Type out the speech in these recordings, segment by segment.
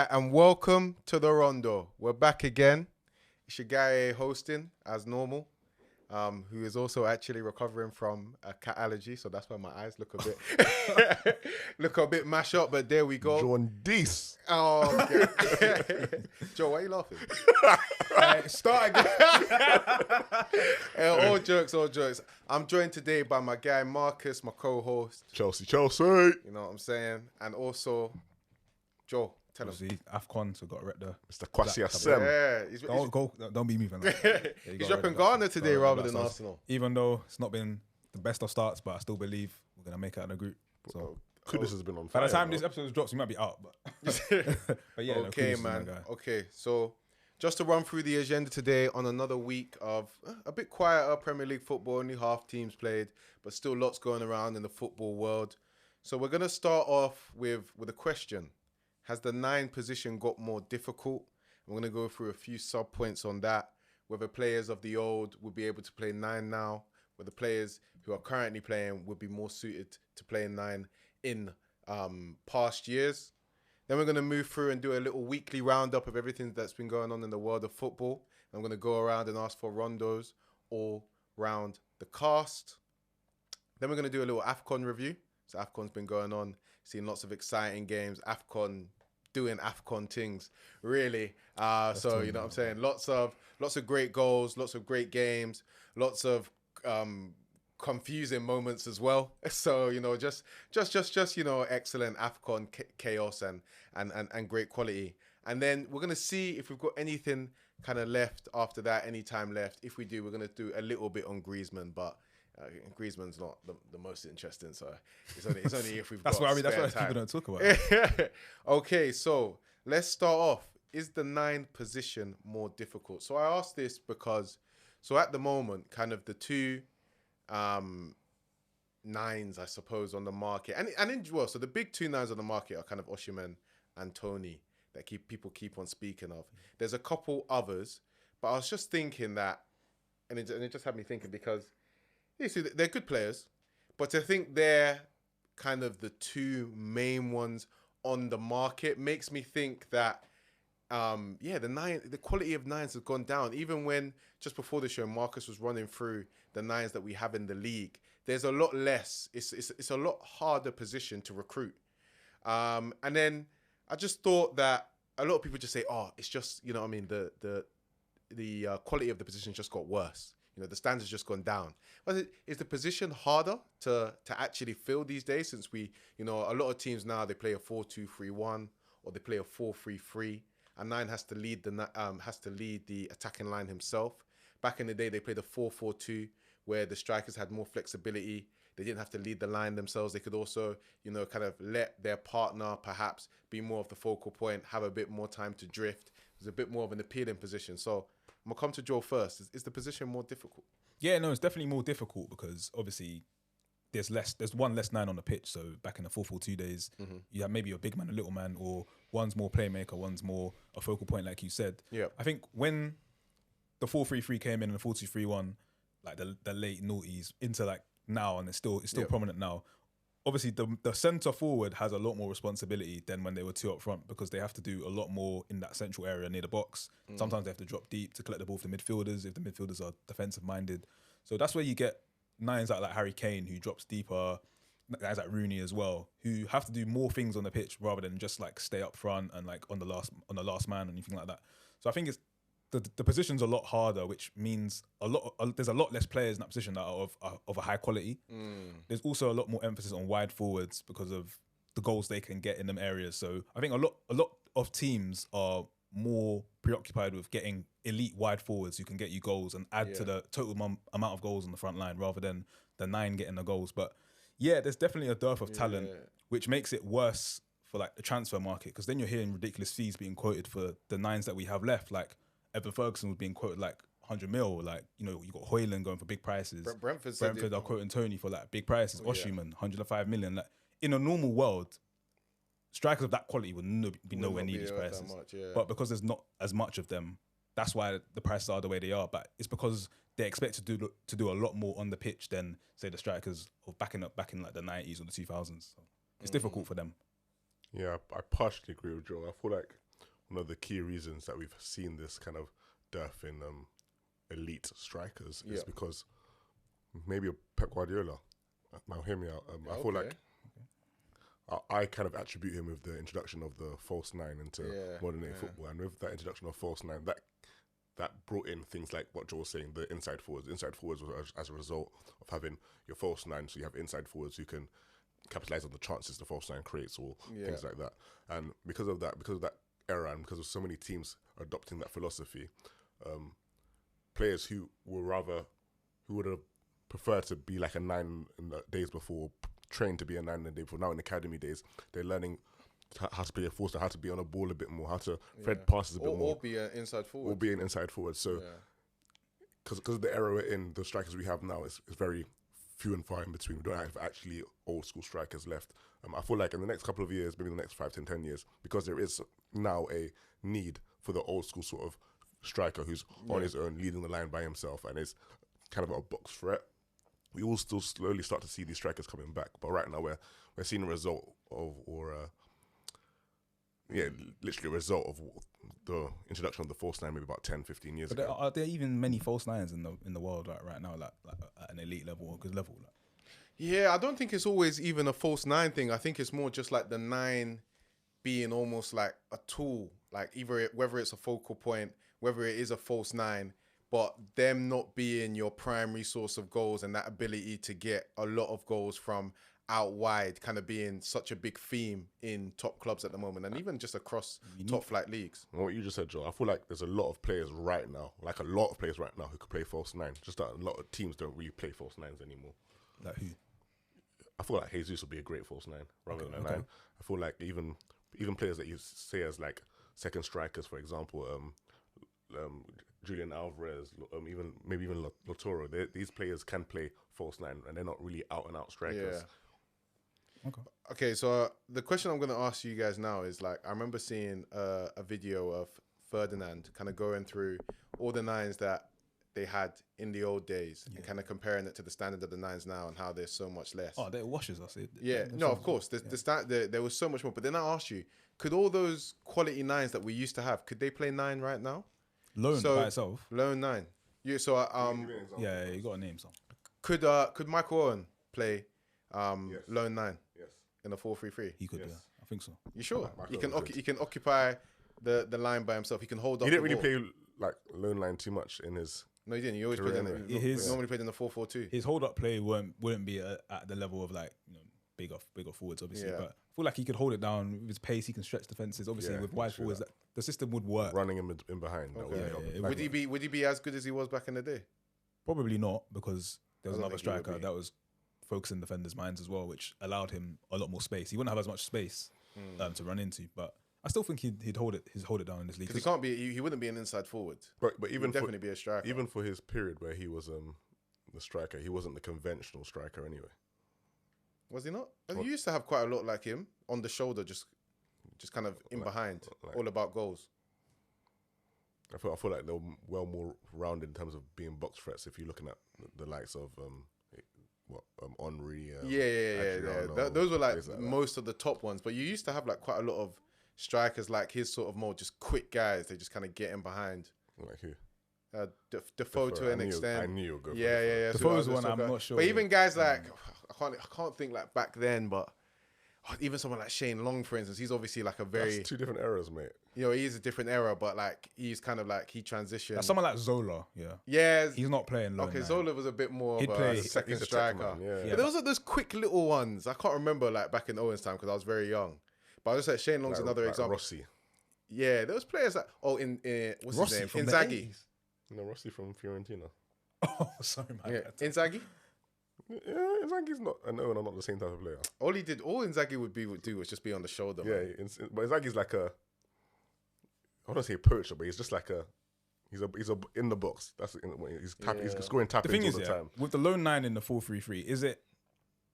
right, and welcome to the Rondo. We're back again. It's your guy hosting as normal, who is also actually recovering from a cat allergy, so that's why my eyes look a bit mash up. But there we go. Jaundice. Oh, okay. Joe, why are you laughing? Start again. All jokes. I'm joined today by my guy Marcus, my co-host. Chelsea. You know what I'm saying? And also, Joe, tell us. AFCON, so got to rep the Mr. Kwasi Asem. Yeah, don't be moving like that. Yeah, he's repping Ghana today rather than Stars. Arsenal. Even though it's not been the best of starts, but I still believe we're gonna make it in the group. So Kudus has been on by fire. the time this episode drops, we might be out. But yeah, Okay, Kudus is man. my guy. Okay, so just to run through the agenda today on another week of a bit quieter Premier League football, only half teams played, but still lots going around in the football world. So we're gonna start off with a question. Has the 9 position got more difficult? I'm going to go through a few sub-points on that. Whether players of the old would be able to play 9 now, whether players who are currently playing would be more suited to playing 9 in past years. Then we're going to move through and do a little weekly roundup of everything that's been going on in the world of football. I'm going to go around and ask for rondos all round the cast. Then we're going to do a little AFCON review. So AFCON's been going on, seeing lots of exciting games. AFCON doing AFCON things, really. So you know what I'm saying. Lots of great goals, lots of great games, lots of confusing moments as well. So you know, just you know, excellent AFCON chaos and great quality. And then we're gonna see if we've got anything kind of left after that, any time left. If we do, we're gonna do a little bit on Griezmann, but. Griezmann's not the most interesting, so it's only if we've That's got what that's why spare people time. don't talk about it. Okay, so let's start off. Is the 9 position more difficult? So I asked this because, so at the moment, kind of the 2 9s, I suppose, on the market, so the big 2 9s on the market are kind of Osimhen and Tony that people keep on speaking of. There's a couple others, but I was just thinking that, and it just had me thinking because. You see, they're good players, but I think they're kind of the 2 main ones on the market. Makes me think that, the quality of 9s has gone down. Even when, just before the show, Marcus was running through the 9s that we have in the league, there's a lot less. It's a lot harder position to recruit. And then I just thought that a lot of people just say, oh, it's just, you know what I mean, the quality of the position just got worse. You know, the standard's just gone down. But is the position harder to actually fill these days since we, you know, a lot of teams now, they play a 4-2-3-1 or they play a 4-3-3 and 9 has to lead the attacking line himself. Back in the day, they played a 4-4-2 where the strikers had more flexibility. They didn't have to lead the line themselves. They could also, you know, kind of let their partner perhaps be more of the focal point, have a bit more time to drift. It was a bit more of an appealing position. So I'm going to come to Joe first. Is the position more difficult? Yeah, no, it's definitely more difficult because obviously there's one less 9 on the pitch. So back in the 4-4-2 days, you have maybe a big man, a little man, or one's more playmaker, one's more a focal point, like you said. Yeah. I think when the 4-3-3 came in and the 4-2-3-1, like the late noughties into like now, and it's still prominent now. Obviously, the centre forward has a lot more responsibility than when they were 2 up front because they have to do a lot more in that central area near the box. Sometimes they have to drop deep to collect the ball for the midfielders if the midfielders are defensive minded. So that's where you get 9s like Harry Kane who drops deeper, guys like Rooney as well, who have to do more things on the pitch rather than just like stay up front and like on the last man or anything like that. So I think it's the position's a lot harder, which means there's a lot less players in that position that are of a high quality. There's also a lot more emphasis on wide forwards because of the goals they can get in them areas. So I think a lot of teams are more preoccupied with getting elite wide forwards who can get you goals and add to the total amount of goals on the front line rather than the 9 getting the goals. But yeah, there's definitely a dearth of talent, which makes it worse for like the transfer market because then you're hearing ridiculous fees being quoted for the 9s that we have left. Like Evan Ferguson was being quoted like 100 mil. Like, you know, you got Højlund going for big prices. Brentford are quoting Tony for like big prices. Osimhen, 105 million. Like in a normal world, strikers of that quality would be nowhere near these prices. But because there's not as much of them, that's why the prices are the way they are. But it's because they're expected to do a lot more on the pitch than say the strikers of back in like the 90s or the 2000s. So it's difficult for them. Yeah, I partially agree with Joe. I feel like one of the key reasons that we've seen this kind of dearth in elite strikers is because maybe Pep Guardiola. Now hear me out. I feel like I kind of attribute him with the introduction of the false nine into modern day football, and with that introduction of false nine, that brought in things like what Joel was saying, the inside forwards. Inside forwards was as a result of having your false nine, so you have inside forwards who can capitalize on the chances the false nine creates or things like that. And because of that era, and because of so many teams adopting that philosophy, players who would have preferred to be like a nine in the days before, trained to be a nine in the day before, now in academy days, they're learning how to play a force, how to be on a ball a bit more, how to thread passes a bit more. Or be an inside forward. Or be an inside forward. So, because of the era we're in, the strikers we have now is very few and far in between. We don't have actually old school strikers left. I feel like in the next couple of years, maybe the next 5, 10 years, because there is now a need for the old school sort of striker who's on his own, leading the line by himself, and is kind of a box threat. We will still slowly start to see these strikers coming back, but right now we're seeing a result of, literally a result of the introduction of the false nine maybe about 10, 15 years ago. Are there even many false nines in the world right now, like at an elite level or good level? Like? Yeah, I don't think it's always even a false nine thing. I think it's more just like the nine being almost like a tool, like whether it's a focal point, whether it is a false nine, but them not being your primary source of goals and that ability to get a lot of goals from out wide kind of being such a big theme in top clubs at the moment, and even just across top flight leagues. What you just said, Joe, I feel like there's a lot of players right now, who could play false nine. Just that a lot of teams don't really play false nines anymore. Like who? I feel like Jesus would be a great false nine rather than a nine. I feel like even players that you say as like second strikers, for example, Julian Alvarez, even Lautaro, these players can play false nine, and they're not really out and out strikers. Okay, so the question I'm going to ask you guys now is, like, I remember seeing a video of Ferdinand kind of going through all the nines that they had in the old days and kind of comparing it to the standard of the nines now and how there's so much less. Oh, they washes us. No, of course. There was so much more. But then I asked you, could all those quality nines that we used to have, could they play nine right now? Lone by itself. Lone nine. Yeah. So you got a name, so. Could Michael Owen play lone nine? Yes. In a 4-3-3? He could. Yes. Yeah, I think so. You sure? He can occupy the line by himself. He can hold up. He didn't really play like lone line too much in his. No, he didn't. He always played in it. He normally played in the 4-4-2. His hold up play wouldn't be at the level of like bigger forwards, obviously. Yeah. But I feel like he could hold it down with his pace. He can stretch defenses. Obviously, with wide forwards, the system would work. Running him in behind. Would he be as good as he was back in the day? Probably not, because there was another striker that was focusing defenders' minds as well, which allowed him a lot more space. He wouldn't have as much space to run into, but I still think he'd hold it down in this league. Because he wouldn't be an inside forward. But even definitely be a striker. Even for his period where he was the striker, he wasn't the conventional striker anyway. Was he not? You used to have quite a lot like him on the shoulder, just kind of in behind, all about goals. I feel like they're well more rounded in terms of being box threats. If you're looking at the likes of Henry. Those were like most of the top ones. But you used to have like quite a lot of strikers like his, sort of more just quick guys. They just kind of get in behind. Like who? Defoe to an extent. I knew you were good. Yeah. Defoe's one I'm not sure. But even guys like I can't think like back then, but even someone like Shane Long, for instance, he's obviously like a very... That's two different eras, mate. He is a different era, but like he's kind of like he transitioned. Someone like Zola, he's not playing low. Okay, Zola was a bit more of a second striker. But there was those quick little ones. I can't remember like back in Owen's time because I was very young. But I just said Shane Long's another example. Rossi. Yeah, those players that what's Rossi his name? Inzaghi. No, Rossi from Fiorentina. Oh, sorry, man. Inzaghi. Yeah, Inzaghi's not an Owen, not the same type of player. All Inzaghi would do was just be on the shoulder. Yeah, but Inzaghi's like I don't say a poacher, but he's just like he's in the box. He's scoring tap-ins all the time. With the lone nine in the 4-3-3, is it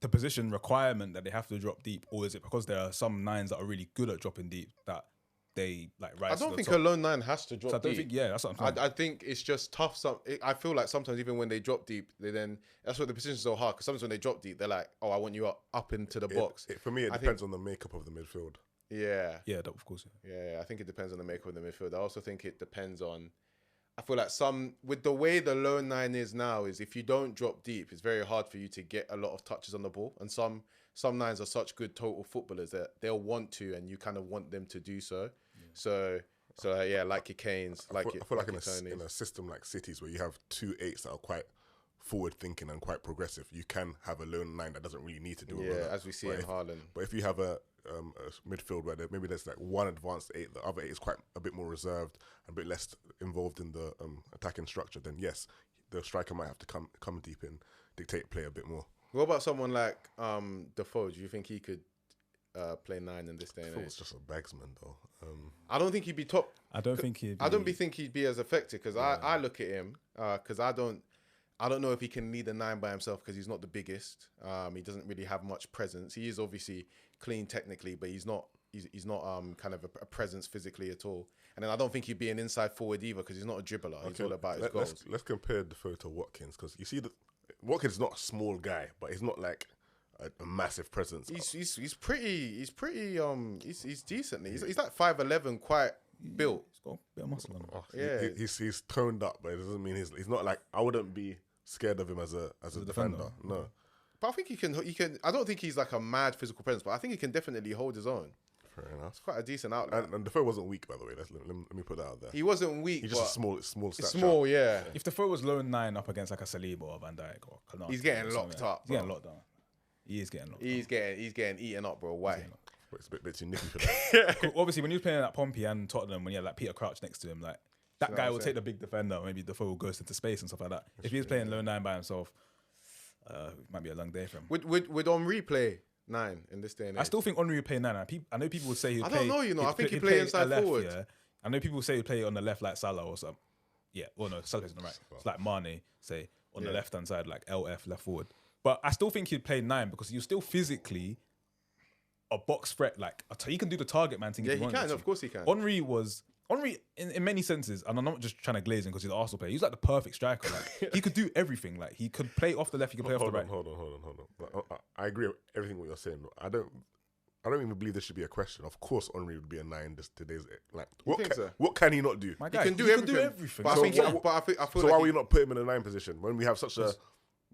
the position requirement that they have to drop deep, or is it because there are some nines that are really good at dropping deep that they like rise? I don't think a lone nine has to drop deep. That's what I'm saying. I think it's just tough. I feel like sometimes even when they drop deep, that's why the position's so hard. Because sometimes when they drop deep, they're like, "Oh, I want you up into the box." For me, it depends on the makeup of the midfield. Yeah. Yeah, of course. Yeah, I think it depends on the makeup of the midfield. I also think it depends on. I feel like with the way the lone 9 is now, is if you don't drop deep, it's very hard for you to get a lot of touches on the ball. And some 9s are such good total footballers that they'll want to, and you kind of want them to do so. Yeah. So yeah, like your Kanes, I feel like in a system like City's where you have 2 8s that are quite forward thinking and quite progressive, you can have a lone 9 that doesn't really need to do a lot. As we see in Haaland. But if you have a midfield where maybe there's like one advanced 8, the other 8 is quite a bit more reserved, a bit less involved in the attacking structure, then yes, the striker might have to come deep in, dictate play a bit more. What about someone like Defoe? Do you think he could play 9 in this day and age? It's just a bagsman though. I don't think he'd be top. I don't think he'd be as effective because I look at him because I don't know if he can lead a 9 by himself because he's not the biggest. He doesn't really have much presence. He is obviously clean technically, but he's not kind of a presence physically at all. And then I don't think he'd be an inside forward either because he's not a dribbler. He's all about his goals. Let's compare Defoe to Watkins, because you see Watkins is not a small guy, but he's not like a massive presence. He's decent. He's like 5'11", quite built. He's got a bit of muscle on him. Yeah, he's toned up, but it doesn't mean he's not like, I wouldn't be scared of him as a defender. No. But I think he can. I don't think he's like a mad physical presence, but I think he can definitely hold his own. Fair enough. It's quite a decent outlet. And Defoe wasn't weak, by the way. Let me put that out there. He wasn't weak. He's just a small stature. Small, yeah. If Defoe was lone 9 up against like a Saliba or Van Dijk or Konate, he's getting locked up. He's getting locked down. He is getting locked down. He's getting eaten up, bro. Why? It's a bit too nippy for that. Obviously, when he was playing at Pompey and Tottenham, when you had like Peter Crouch next to him, like that guy will take the big defender. Maybe Defoe will go into space and stuff like that. If he was playing lone 9 by himself, it might be a long day for him. Would Henry play 9 in this day and age? I still think Henry would play 9. I know people would say he'd play. I don't know, I think he'd play inside forward. Yeah. I know people say he'd play on the left like Salah or something. Yeah, well, no, Salah's on the right. It's like Mane, say, on the left hand side, like LF, left forward. But I still think he'd play 9 because you're still physically a box threat. Like, he can do the target man thing. Yeah, he can. Of course he can. Henry, in many senses, and I'm not just trying to glaze him because he's an Arsenal player, he's like the perfect striker. Like, he could do everything. Like, he could play off the left, he could play off the right. Hold on. I agree with everything what you're saying. I don't even believe there should be a question. Of course, Henry would be a 9 today's. Like, what can he not do? My guy, he can do everything. But I feel why would you not put him in a 9 position when we have such a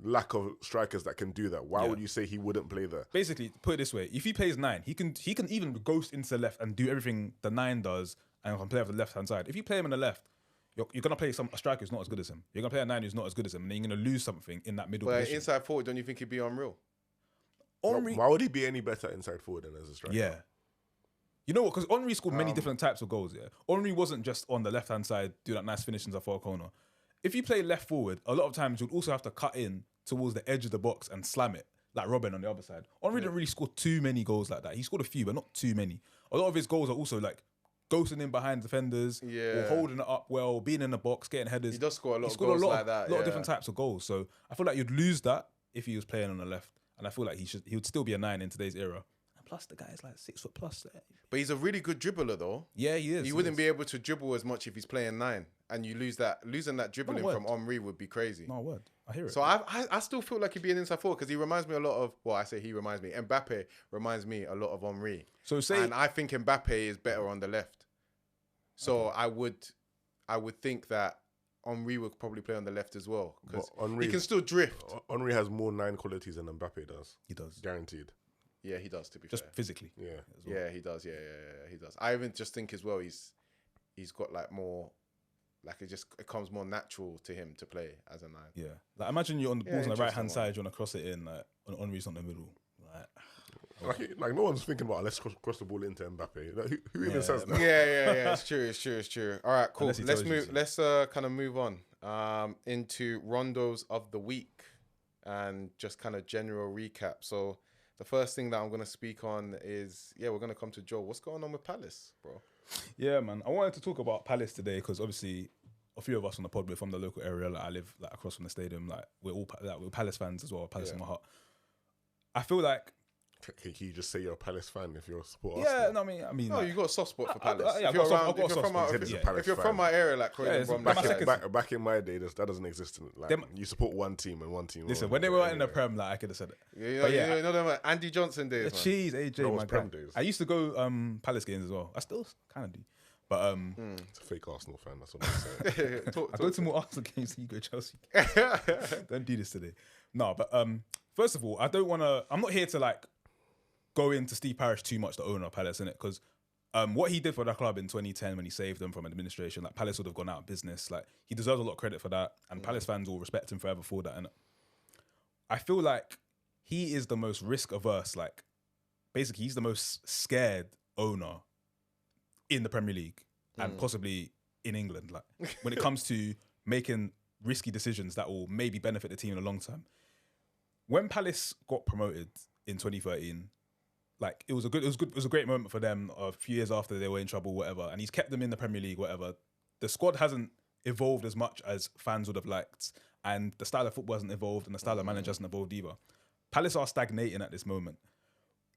lack of strikers that can do that? Why would you say he wouldn't play there? Basically, put it this way: if he plays 9, he can even ghost into the left and do everything the 9 does, and can play off the left hand side. If you play him on the left, you're gonna play a striker who's not as good as him. You're gonna play a 9 who's not as good as him, and then you're gonna lose something in that middle position. Inside forward, don't you think he'd be unreal? Why would he be any better inside forward than as a striker? Yeah. You know what? Because Henry scored many different types of goals. Yeah, Henry wasn't just on the left hand side do that nice finish in the far corner. If you play left forward, a lot of times you'd also have to cut in towards the edge of the box and slam it, like Robin on the other side. Henry didn't really score too many goals like that. He scored a few, but not too many. A lot of his goals are also like ghosting in behind defenders, or holding it up well, being in the box, getting headers. He does score a lot of goals like that. A lot of different types of goals. So I feel like you'd lose that if he was playing on the left. And I feel like he would still be a 9 in today's era. And plus, the guy's like 6 foot plus. But he's a really good dribbler, though. Yeah, he is. He wouldn't be able to dribble as much if he's playing 9. And you lose that. Losing that dribbling from Henry would be crazy. No word. I hear it. So I still feel like he'd be an inside forward because he reminds me a lot of. Well, I say he reminds me. Mbappe reminds me a lot of Henry. And I think Mbappe is better on the left. So I would think that Henry would probably play on the left as well because he can still drift. Henry has more 9 qualities than Mbappe does. He does. Guaranteed. Yeah, he does, to be just fair. Physically. Yeah. Well. Yeah, he does. Yeah, he does. I even just think as well he's got like more, like it comes more natural to him to play as a 9. Yeah. Like imagine you're on the balls on the right hand side, you want to cross it in, like Henry's on the middle. Like no one's thinking about let's cross the ball into Mbappe. Like, who even says that? Yeah. It's true. All right, cool. Let's move. Let's kind of move on into rondos of the week and just kind of general recap. So the first thing that I'm going to speak on is we're going to come to Joe. What's going on with Palace, bro? Yeah, man. I wanted to talk about Palace today because obviously a few of us on the pod, we're from the local area. Like I live like across from the stadium. Like we're all we're Palace fans as well. Palace in my heart. I feel like Can you just say you're a Palace fan if you're a supporter? Yeah, no, I mean, No, like, you got a soft spot for Palace. yeah, If you're I've got a soft spot. if you're from my area, like Croydon, it's Bromley, Back in my day, that doesn't exist. You support one team and one team. Listen, when they were in the Prem, like I could have said it. you know them Andy Johnson days, man. Cheese, AJ, my Prem guy. days. I used to go Palace games as well. I still kind of do, but It's a fake Arsenal fan. That's what I'm saying. I go to more Arsenal games than you go Chelsea. Don't do this today. No, but first of all, I'm not here to like go into Steve Parish too much, the owner of Palace, innit? Because what he did for that club in 2010 when he saved them from administration, like Palace would have gone out of business. Like he deserves a lot of credit for that, and Palace fans will respect him forever for that. And I feel like he is the most risk averse. Like basically, he's the most scared owner in the Premier League and possibly in England. Like when it comes to making risky decisions that will maybe benefit the team in the long term. When Palace got promoted in 2013. Like it was a great moment for them a few years after they were in trouble, whatever. And he's kept them in the Premier League, whatever. The squad hasn't evolved as much as fans would have liked, and the style of football hasn't evolved, and the style of manager hasn't evolved either. Palace are stagnating at this moment.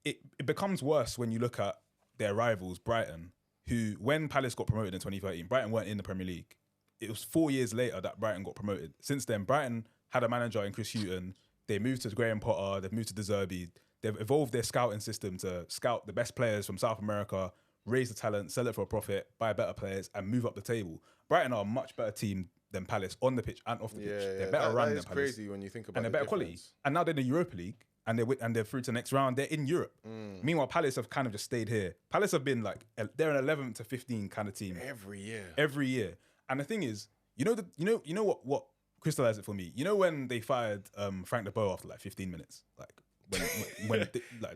It becomes worse when you look at their rivals, Brighton, who when Palace got promoted in 2013, Brighton weren't in the Premier League. It was 4 years later that Brighton got promoted. Since then, Brighton had a manager in Chris Hughton. They moved to Graham Potter. They've moved to De Zerbi. They've evolved their scouting system to scout the best players from South America, raise the talent, sell it for a profit, buy better players, and move up the table. Brighton are a much better team than Palace on the pitch and off the pitch. They're better run than Palace. That is crazy when you think about it. And they're better quality. And now they're in the Europa League, and they're through to the next round. They're in Europe. Meanwhile, Palace have kind of just stayed here. Palace have been like, they're an 11 to 15 kind of team. Every year. And the thing is, you know what crystallized it for me? You know when they fired Frank de Boer after like 15 minutes? Like, when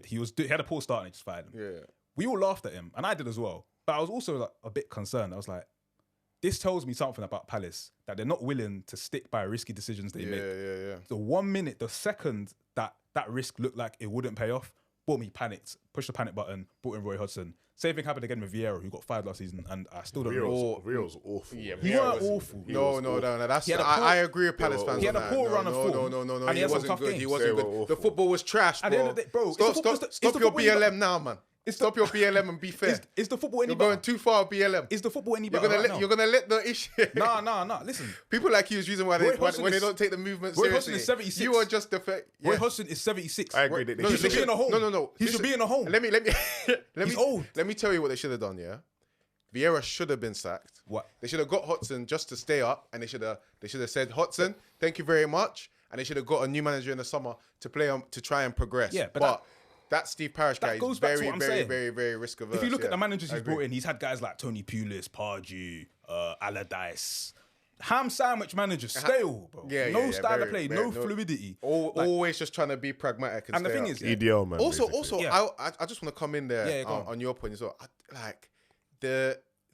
he had a poor start and they just fired him. Yeah. We all laughed at him, and I did as well. But I was also like a bit concerned. I was like, this tells me something about Palace, that they're not willing to stick by risky decisions they make. Yeah. The 1 minute, the second that risk looked like it wouldn't pay off, bought me panicked, pushed the panic button, brought in Roy Hodgson. Same thing happened again with Vieira, who got fired last season, and I still don't know. Vieira's awful. Yeah, he weren't awful. No. That's I agree with Palace fans. He had a poor run of form. No. And He wasn't good. He wasn't good. The football was trash, bro. At the end of the day, bro, Stop your BLM now, man. Stop your BLM and be fair. Is the football any You're better? going too far, BLM. Is the football any better right now? You're gonna let the issue. Nah. Listen, people like you is reason why they don't take the movement seriously. Roy Hodgson is 76. You are just the Roy Hodgson is 76. I agree. He should be in a home. No. He should be in a home. He's old. Let me tell you what they should have done. Yeah, Vieira should have been sacked. What? They should have got Hodgson just to stay up, and they should have said, Hodgson, thank you very much, and they should have got a new manager in the summer to play to try and progress. Yeah, but that Steve Parish guy is very, very risk averse. If you look at the managers he's brought in, he's had guys like Tony Pulis, Pardew, Allardyce. Ham sandwich managers, stale, bro. No style of play, no fluidity. Always just trying to be pragmatic. And the thing is, EDL, man. Also, I just want to come in there on your point as well.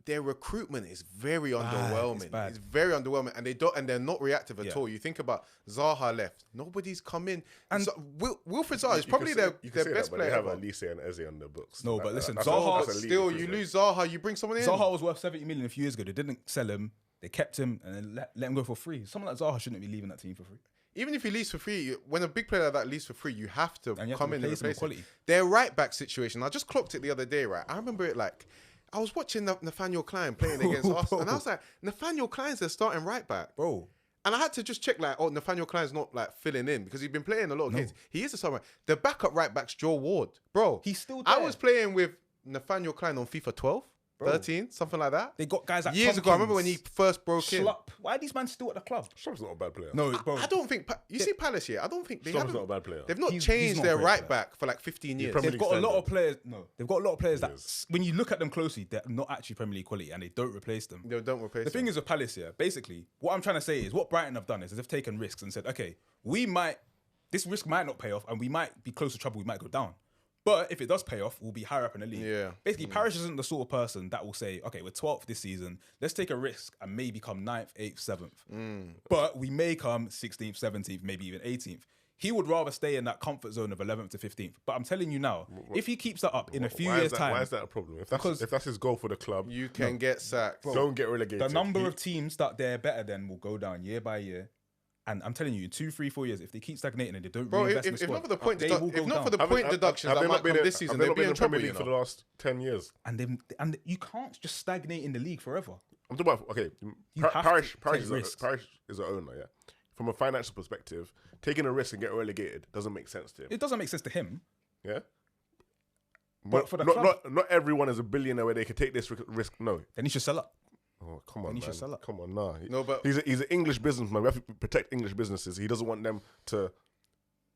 Their recruitment is very underwhelming. It's very underwhelming, and they're not reactive at all. You think about Zaha left, nobody's come in, and Wilfried Zaha is probably their best player. They have Elise and Eze on their books. No, but listen, Zaha still you lose Zaha, you bring someone in. Zaha was worth 70 million a few years ago. They didn't sell him. They kept him and then let him go for free. Someone like Zaha shouldn't be leaving that team for free. Even if he leaves for free, when a big player like that leaves for free, you have to come in and replace him. Quality. Their right back situation, I just clocked it the other day, right? I remember it like, I was watching Nathaniel Klein playing against Arsenal, and I was like, Nathaniel Klein's their starting right back. Bro. And I had to just check, like, Nathaniel Klein's not, like, filling in, because he's been playing a lot of games. He is a starter. The backup right back's Joe Ward. Bro. He's still there. I was playing with Nathaniel Klein on FIFA 12. 13, something like that. They got guys like years ago. I remember when he first broke in. Why are these men still at the club? Schlupp's not a bad player. No, bro. I don't think. You see Palace here. I don't think they Schlupp's not a bad player. They've not changed their right back for like 15 years. They've got a lot of players. No, they've got a lot of players that, when you look at them closely, they're not actually Premier League quality, and they don't replace them. They don't replace. The thing is with Palace here, basically, what I'm trying to say is what Brighton have done is they've taken risks and said, okay, this risk might not pay off, and we might be close to trouble. We might go down. But if it does pay off, we'll be higher up in the league. Yeah. Basically, Parish isn't the sort of person that will say, okay, we're 12th this season. Let's take a risk and maybe come 9th, 8th, 7th. But we may come 16th, 17th, maybe even 18th. He would rather stay in that comfort zone of 11th to 15th. But I'm telling you now, if he keeps that up in a few years' time... Why is that a problem? If that's his goal for the club... You can get sacked. Don't get relegated. The number of teams that they're better than will go down year by year. And I'm telling you, in 2, 3, 4 years, if they keep stagnating and they don't Bro, reinvest in the if squad, not for the point, they will go down. deductions that might come this season, they'll be in trouble. League for the last 10 years. And you can't just stagnate in the league forever. I'm talking about Parish is an owner. Yeah, from a financial perspective, taking a risk and get relegated doesn't make sense to him. It doesn't make sense to him. Yeah. But for the club, not everyone is a billionaire where they can take this risk. No. then he should sell up. Oh, come on, He man. should sell up. Come on, nah. No, but He's an English businessman. We have to protect English businesses. He doesn't want them to,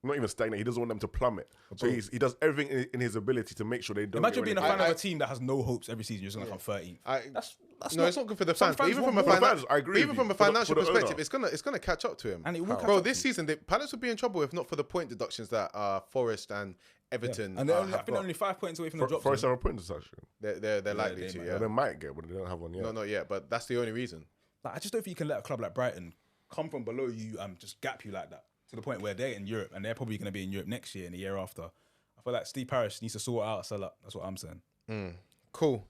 not even stagnate. He doesn't want them to plummet. So he does everything in his ability to make sure they don't. Imagine being a fan of a team that has no hopes every season. You're just gonna come 13th. That's it's not good for the fans. But even from a financial perspective, it's gonna catch up to him. And it will catch bro, up this to season, Palace would be in trouble if not for the point deductions that Forest and Everton. And I think they're only 5 points away from the drop. Forest have a point deduction. They're likely to. Yeah, they might get, but they don't have one yet. No, not yet. But that's the only reason. Like, I just don't think you can let a club like Brighton come from below you and just gap you like that to the point where they're in Europe and they're probably going to be in Europe next year and the year after. I feel like Steve Parish needs to sort out, sell up. That's what I'm saying. Cool.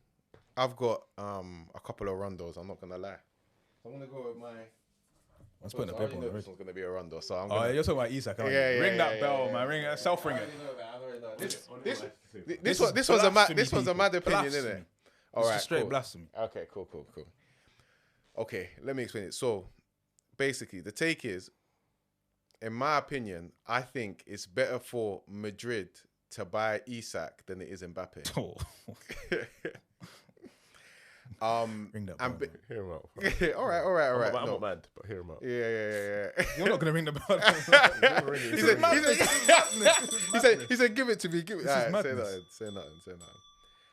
I've got a couple of rondos. I'm not gonna lie. I'm gonna go with my. I'm putting the paper on this already. one's gonna be a rondo. So I'm. Oh, Gonna... you're talking about Isak. Ring that bell, man. Ring it. Self ring it. This one's a mad opinion, isn't it? All right, straight cool. blasphemy. Okay, cool. Okay, let me explain it. So, basically, the take is, in my opinion, I think it's better for Madrid to buy Isak than it is Mbappe. Oh. Ring that bell. Hear him out. all right. I'm not mad, but hear him out. Yeah. You're not gonna ring the bell. He said, give it to me. Give it. All right, say nothing.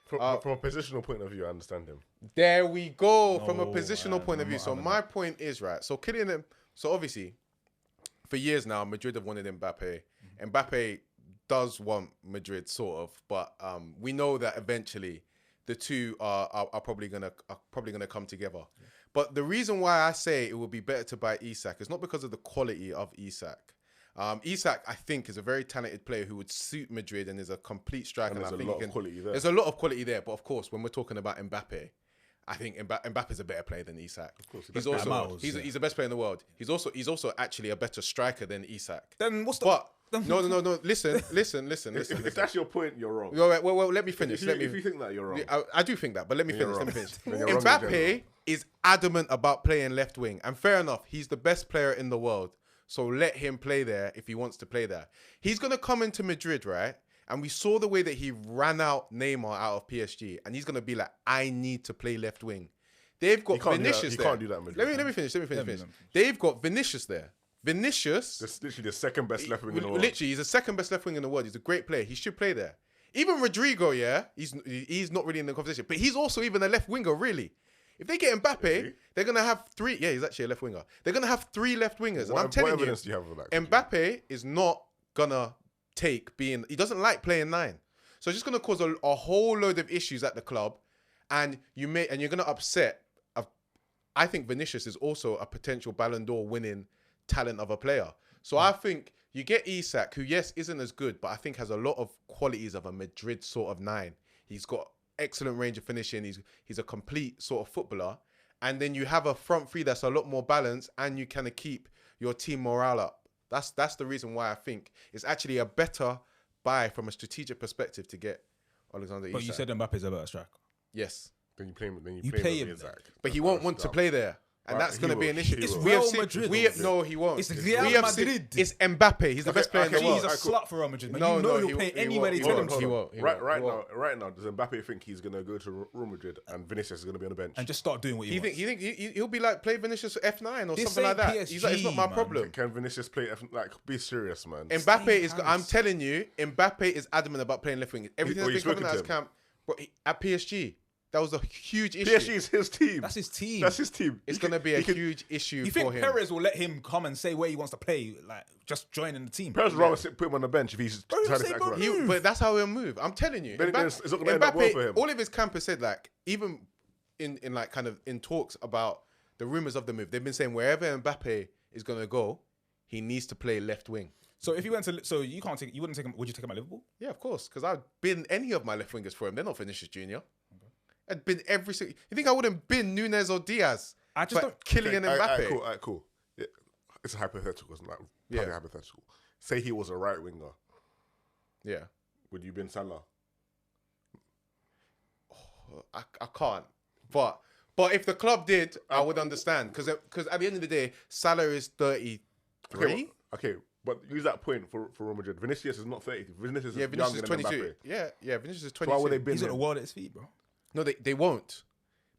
From a positional point of view, I understand him. There we go. From a positional point of view. So my point is, right, so Kylian, so obviously, for years now, Madrid have wanted Mbappe. Mbappe does want Madrid, sort of, but we know that eventually the two are probably gonna come together. Yeah. But the reason why I say it would be better to buy Isak is not because of the quality of Isak. Isak, I think, is a very talented player who would suit Madrid and is a complete striker. And there's a lot of quality there. There's a lot of quality there, but of course, when we're talking about Mbappe, I think Mbappe is a better player than Isak. Of course, he's the best player in the world. He's also actually a better striker than Isak. Then what's the? But no. Listen. If that's your point, you're wrong. Well, let me finish. If you think that, you're wrong. I do think that, but let me finish. Mbappe is adamant about playing left wing, and fair enough, he's the best player in the world. So let him play there if he wants to play there. He's gonna come into Madrid, right? And we saw the way that he ran out Neymar out of PSG, and he's gonna be like, I need to play left wing. They've got Vinicius there. You can't do that in Madrid. Let me finish. They've got Vinicius there. Vinicius, that's literally the second best left wing in the world. Literally, he's the second best left wing in the world. He's a great player. He should play there. Even Rodrigo, yeah, he's not really in the competition, but he's also even a left winger, really. If they get Mbappe, they're gonna have three. Yeah, he's actually a left winger. They're gonna have three left wingers, and I'm telling you, do you have of that? Mbappe is not gonna take being. He doesn't like playing 9, so it's just gonna cause a whole load of issues at the club, and you're gonna upset. I think Vinicius is also a potential Ballon d'Or winning talent of a player. So I think you get Isak, who yes isn't as good, but I think has a lot of qualities of a Madrid sort of 9. He's got excellent range of finishing. He's a complete sort of footballer, and then you have a front three that's a lot more balanced, and you kind of keep your team morale up. That's the reason why I think it's actually a better buy from a strategic perspective to get Alexander Isak. But you said Mbappe's a better striker. Yes. Then you play him. Isak. But he won't want to play there. And that's going to be an issue. It's Real Madrid. No, he won't. It's Real Madrid. It's Mbappe. He's the best player in the world. He's a slut for Real Madrid. He'll play anywhere they tell him to. He won't. Right now, does Mbappe think he's going to go to Real Madrid and Vinicius is going to be on the bench and just start doing what he wants? He'll be like play Vinicius F9 or something like that. He's like, it's not my problem. Can Vinicius play be serious, man? Mbappe is. I'm telling you, Mbappe is adamant about playing left wing. Everything that's been coming out of his camp, at PSG. That was a huge issue. PSG is his team. That's his team. It's going to be a huge issue for him. You think Perez will let him come and say where he wants to play, like just joining the team? Perez would rather put him on the bench if he's trying to act right. But that's how he'll move. I'm telling you. It's not going to end up well for him. All of his camp has said, like, even in like kind of in talks about the rumours of the move, they've been saying wherever Mbappe is going to go, he needs to play left wing. So if you wouldn't take him, would you take him at Liverpool? Yeah, of course, because I've been any of my left wingers for him. They're not Vinicius Junior. I'd been every single. You think I wouldn't been Nunes or Diaz? I just don't. Kylian Mbappe. All right, cool. Yeah. it's a hypothetical. It's not hypothetical. Say he was a right winger. Yeah. Would you bin Salah? I can't. But if the club did, I would understand. Because at the end of the day, Salah is 33. Okay, but use that point for Real Madrid. Vinicius is not 30. Vinicius is Vinicius is 22. Than Mbappe. Yeah, Vinicius is 22. So why would they bin He's him? got the world at his feet, bro. No, they won't.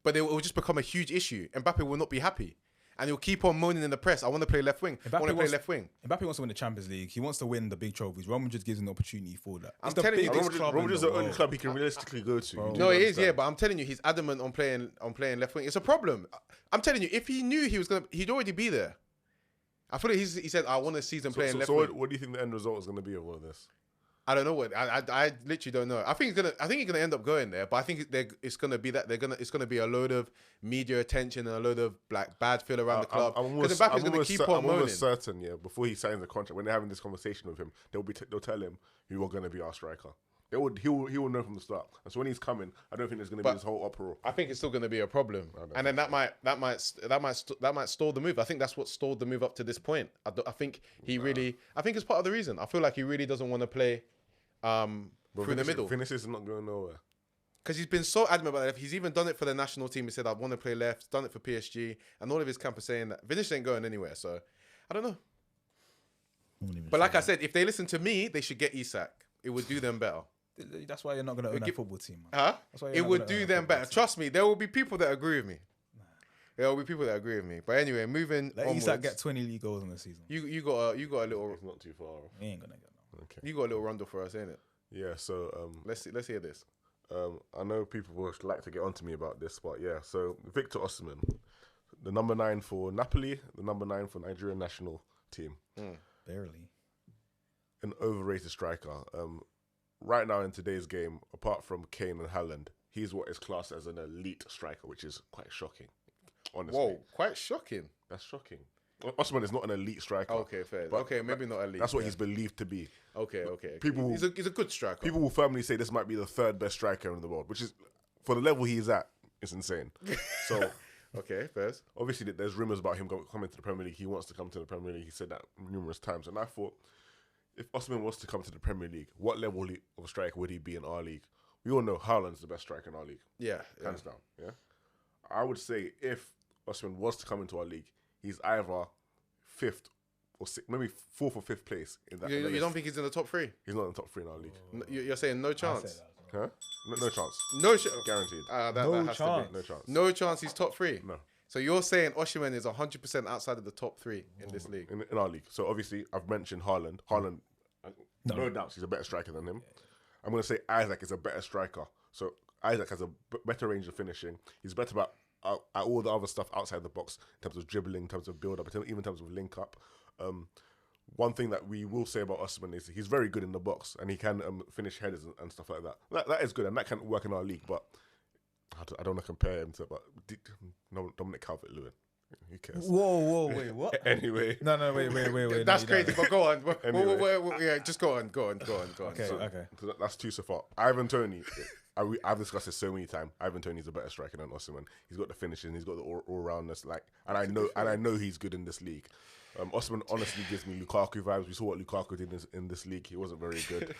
But it will just become a huge issue. Mbappe will not be happy. And he'll keep on moaning in the press. I want to play left wing. I want to play left wing. Mbappe wants to win the Champions League. He wants to win the big trophies. Real Madrid gives him the opportunity for that. I'm telling you, Real Madrid's the only club he can realistically go to. No, it is, yeah. But I'm telling you, he's adamant on playing left wing. It's a problem. I'm telling you, if he knew he'd already be there. I feel like he said, I want a season playing left wing. So what do you think the end result is going to be of all this? I don't know what I literally don't know. I think he's gonna end up going there, but I think it's gonna be that it's gonna be a load of media attention and a load of like bad feel around the club. Because Mbappe's gonna keep on moaning. I'm almost certain, yeah. Before he signs the contract, when they're having this conversation with him, they'll tell him you are gonna be our striker. He will know from the start. And so when he's coming, I don't think there's gonna be this whole uproar. I think it's still gonna be a problem, and then that might stall the move. I think that's what stalled the move up to this point. I think it's part of the reason. I feel like he really doesn't want to play. Through the middle. Vinicius is not going nowhere. Because he's been so adamant about it. He's even done it for the national team. He said, I want to play left. He's done it for PSG. And all of his camp are saying that Vinicius ain't going anywhere. So, I don't know. But like I said, if they listen to me, they should get Isak. It would do them better. That's why you're not going to own that football team, man. Huh? It would do them better. Trust me, there will be people that agree with me. There will be people that agree with me. But anyway, moving Let onwards. Isak get 20 league goals in the season. You got a little... It's not too far. He ain't going to get no. Okay. You got a little Rondo for us, ain't it? Yeah, so let's hear this. I know people would like to get onto me about this, but yeah. So Victor Osimhen, the number 9 for Napoli, the number 9 for Nigerian national team. Barely. An overrated striker. Right now in today's game, apart from Kane and Haaland, he's what is classed as an elite striker, which is quite shocking. Honestly. Whoa, quite shocking. That's shocking. Osimhen is not an elite striker. Okay, fair. Okay, maybe not elite. That's what he's believed to be. Okay. People, he's a good striker. People will firmly say this might be the 3rd best striker in the world, which is, for the level he's at, it's insane. So, okay, first. Obviously, there's rumours about him coming to the Premier League. He wants to come to the Premier League. He said that numerous times. And I thought, if Osimhen was to come to the Premier League, what level of striker would he be in our league? We all know Haaland's the best striker in our league. Yeah. Hands down, yeah? I would say if Osimhen was to come into our league, he's either 5th or 6th, maybe 4th or 5th place in that. You don't think he's in the top 3? He's not in the top 3 in our league. You're saying no chance? Huh? No chance. No chance. Guaranteed. No chance. No chance. No chance he's top 3? No. So you're saying Osimhen is 100% outside of the top 3 in this league? In our league. So obviously, I've mentioned Haaland. Haaland, no doubts, he's a better striker than him. I'm going to say Isak is a better striker. So Isak has a better range of finishing. He's better at all the other stuff outside the box, in terms of dribbling, in terms of build-up, even in terms of link-up. One thing that we will say about Osimhen is he's very good in the box, and he can finish headers and stuff like that. That is good, and that can work in our league, but I don't want to compare him to Dominic Calvert-Lewin. Who cares? Whoa, wait, what? Anyway. No, wait. That's crazy, but go on. Anyway. Yeah, just go on. Okay. So that's too so far. Ivan Toney, I've discussed this so many times. Ivan Toney's a better striker than Osimhen. He's got the finishing, he's got the all-roundness, and I know he's good in this league. Osimhen honestly gives me Lukaku vibes. We saw what Lukaku did in this league. He wasn't very good.